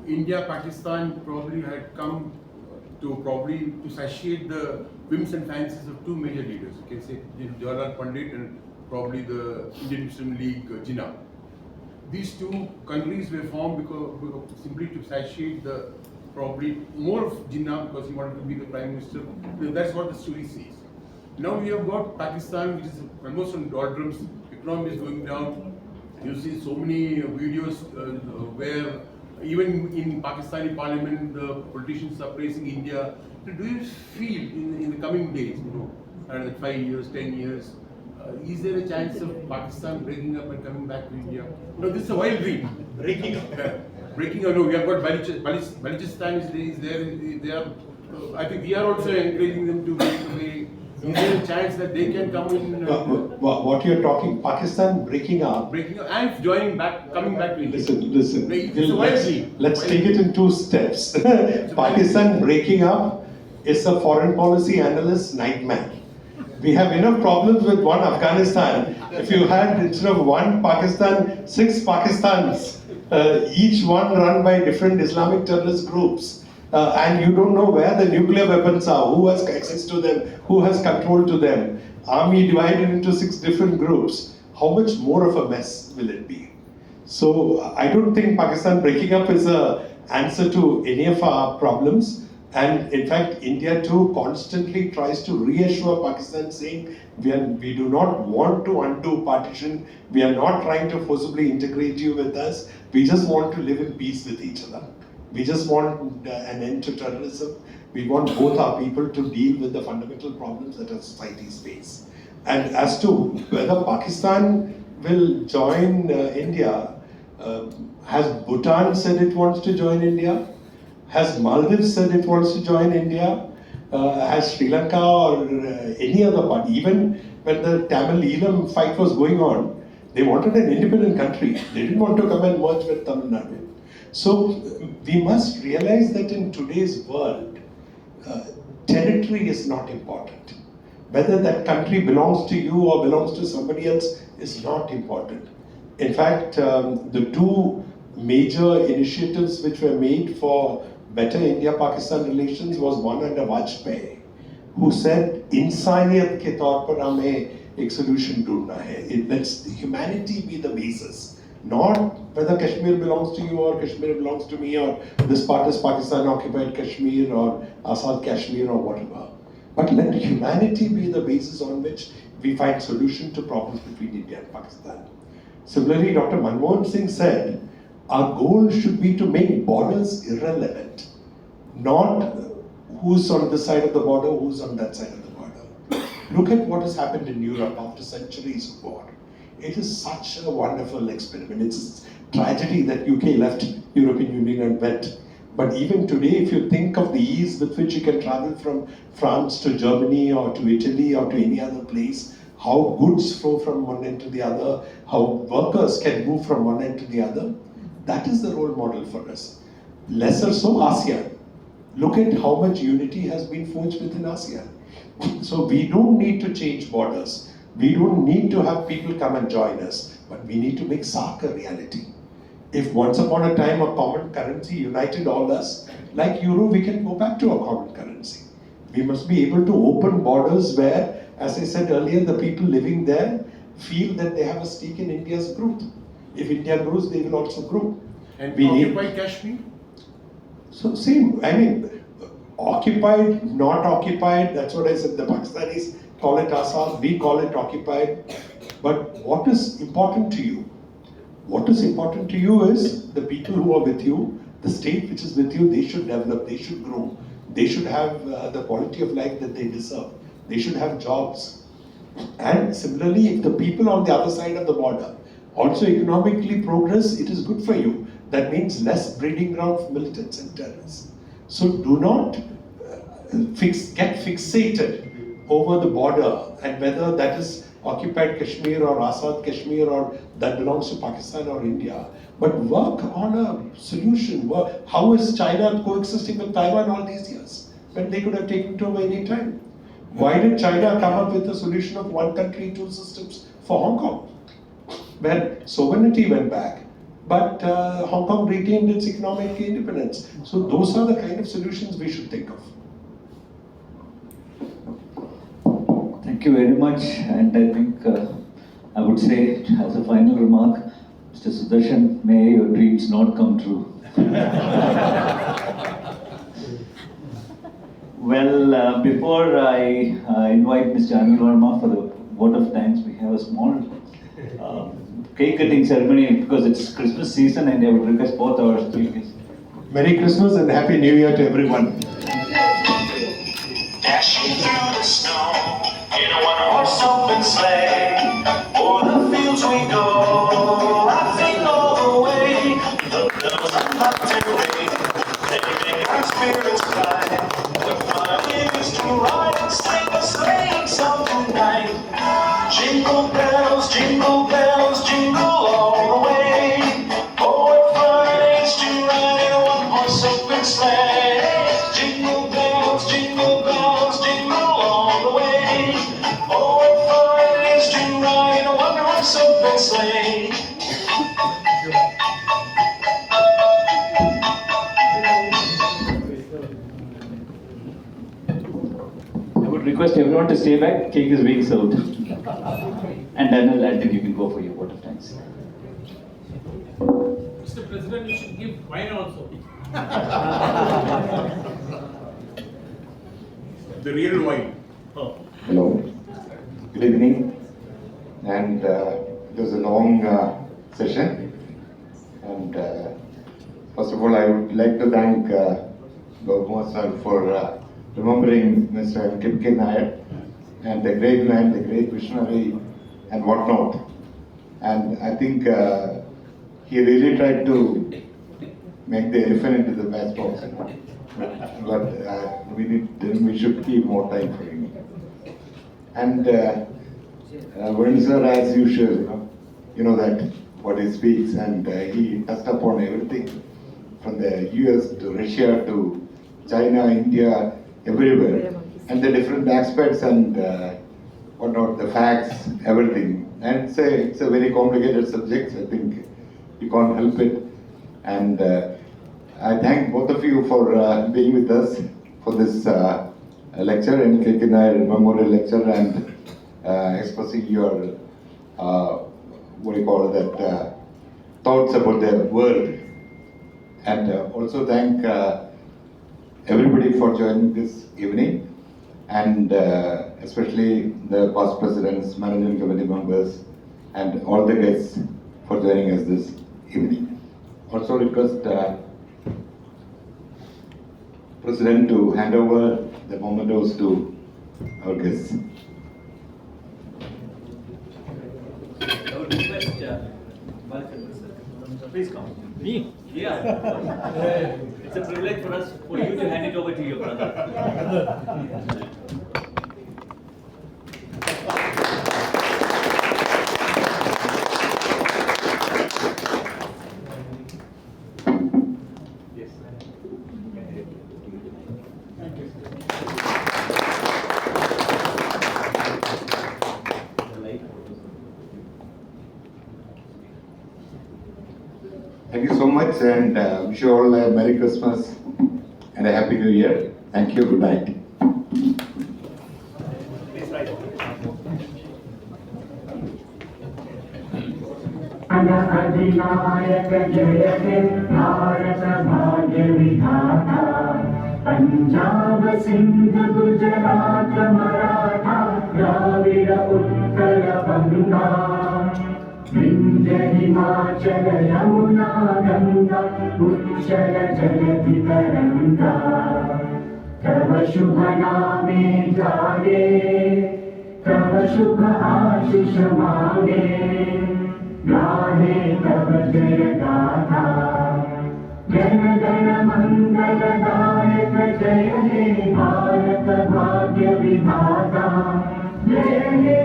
India, Pakistan probably had come to satiate the whims and fancies of two major leaders. You can say Jawaharlal Pandit and probably the Indian Muslim League, Jinnah. These two countries were formed because simply to satiate the probably more of Jinnah because he wanted to be the prime minister. That's what the story says. Now we have got Pakistan, which is almost on doldrums. Economy is going down. You see so many videos where even in Pakistani parliament, the politicians are praising India. Do you feel in the coming days, 5 years, 10 years, is there a chance of Pakistan breaking up and coming back to India? No, this is a wild dream. Breaking up. Breaking up. No, we have got Balochistan is there. They are. I think we are also encouraging them to break away. Is there a chance that they can come in? What you're talking, Pakistan breaking up and coming back to India. Listen. It's a wild dream. Let's take it in two steps. Pakistan breaking up is a foreign policy analyst's nightmare. We have enough problems with one Afghanistan. If you had, instead of one Pakistan, 6 Pakistans, each one run by different Islamic terrorist groups, and you don't know where the nuclear weapons are, who has access to them, who has control to them, army divided into 6 different groups, how much more of a mess will it be? So I don't think Pakistan breaking up is an answer to any of our problems. And in fact, India too constantly tries to reassure Pakistan, saying we do not want to undo partition, we are not trying to forcibly integrate you with us, we just want to live in peace with each other. We just want an end to terrorism. We want both our people to deal with the fundamental problems that our societies face. And as to whether Pakistan will join India, has Bhutan said it wants to join India? Has Maldives said it wants to join India? Has Sri Lanka or any other party? Even when the Tamil-Eelam fight was going on, they wanted an independent country. They didn't want to come and merge with Tamil Nadu. So we must realize that in today's world, territory is not important. Whether that country belongs to you or belongs to somebody else is not important. In fact, the 2 major initiatives which were made for better India-Pakistan relations was one under Vajpayee, who said, "Insaniyat ke taur par hame ek solution dhoondna hai." Let's humanity be the basis, not whether Kashmir belongs to you or Kashmir belongs to me or this part is Pakistan-occupied Kashmir or Azad Kashmir or whatever. But let humanity be the basis on which we find solution to problems between India and Pakistan. Similarly, Dr. Manmohan Singh said, our goal should be to make borders irrelevant, not who's on this side of the border, who's on that side of the border. Look at what has happened in Europe after centuries of war. It is such a wonderful experiment. It's a tragedy that UK left European Union and went. But even today, if you think of the ease with which you can travel from France to Germany or to Italy or to any other place, how goods flow from one end to the other, how workers can move from one end to the other, that is the role model for us. Lesser so ASEAN. Look at how much unity has been forged within ASEAN. So we don't need to change borders. We don't need to have people come and join us, but we need to make SAARC a reality. If once upon a time a common currency united all us, like Euro, we can go back to a common currency. We must be able to open borders where, as I said earlier, the people living there feel that they have a stake in India's growth. If India grows, they will also grow. And we occupy Kashmir? So same, I mean, occupied, not occupied, that's what I said, the Pakistanis call it Assad, we call it occupied. But what is important to you? What is important to you is the people who are with you, the state which is with you, they should develop, they should grow. They should have the quality of life that they deserve. They should have jobs. And similarly, if the people on the other side of the border also economically progress, it is good for you. That means less breeding ground for militants and terrorists. So do not get fixated over the border and whether that is occupied Kashmir or Azad Kashmir or that belongs to Pakistan or India. But work on a solution. How is China coexisting with Taiwan all these years when they could have taken it over any time? Why did China come up with a solution of one country, two systems for Hong Kong? When sovereignty went back, but Hong Kong retained its economic independence. So those are the kind of solutions we should think of. Thank you very much. And I think I would say, as a final remark, Mr. Sudarshan, may your dreams not come true. Well, before I invite Mr. Anil Verma for the vote of thanks, we have a small cake cutting ceremony because it's Christmas season and I would request both our speakers. Merry Christmas and Happy New Year to everyone. Dashing through the snow in a one-horse open sleigh, o'er the fields we go, laughing all the way. The bells are not to ring, they make our spirits fly. The fun is to ride and sing a sleighing song tonight. Jingle bells, jingle all the way. Oh, what fun it is to ride in a one-horse open sleigh. Jingle bells, jingle all the way. Oh, what fun it is to ride in a one-horse open sleigh. I would request everyone to stay back, cake is being served. And Daniel, I think you can go for your vote of thanks. Mr. President, you should give wine also. The real wine. Hello, good evening, and it was a long session, and first of all I would like to thank Gautam sir for remembering Mr. M.K. Nayar, and the great man, the great visionary and whatnot, and I think he really tried to make the elephant into the matchbox, but we should keep more time for him. And Venu sir, as usual, you know that what he speaks, and he touched upon everything from the US to Russia to China, India, everywhere, and the different aspects and whatnot, the facts, everything. And it's a very complicated subject. I think you can't help it. And I thank both of you for being with us for this lecture, M.K. Nayar Memorial Lecture, and expressing your thoughts about the world. And also thank everybody for joining this evening, and especially the past presidents, managing committee members, and all the guests for joining us this evening. Also request President to hand over the mementos to our guests. would request Balachandran sir. Please come. Me? Yeah. It's a privilege for us, for you to hand it over to your brother. Yes. Thank you so much, and wish you all a Merry Christmas and a Happy New Year. Thank you. Good night. Please rise. अधिनायक जय हे भारत भाग्य विधाता पंजाब सिंध गुजरात मराठा द्राविड उत्कल बंगा विंध्य हिमाचल यमुना गंगा उच्चल जलधि तरंगा तव शुभ नामे जागे तव शुभ आशीष मांगे गाहे तव जय गाथा जन गण मंगलदायक जय हे भारत भाग्य विधाता जय हे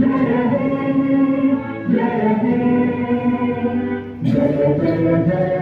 जय हे जय हे जय जय जय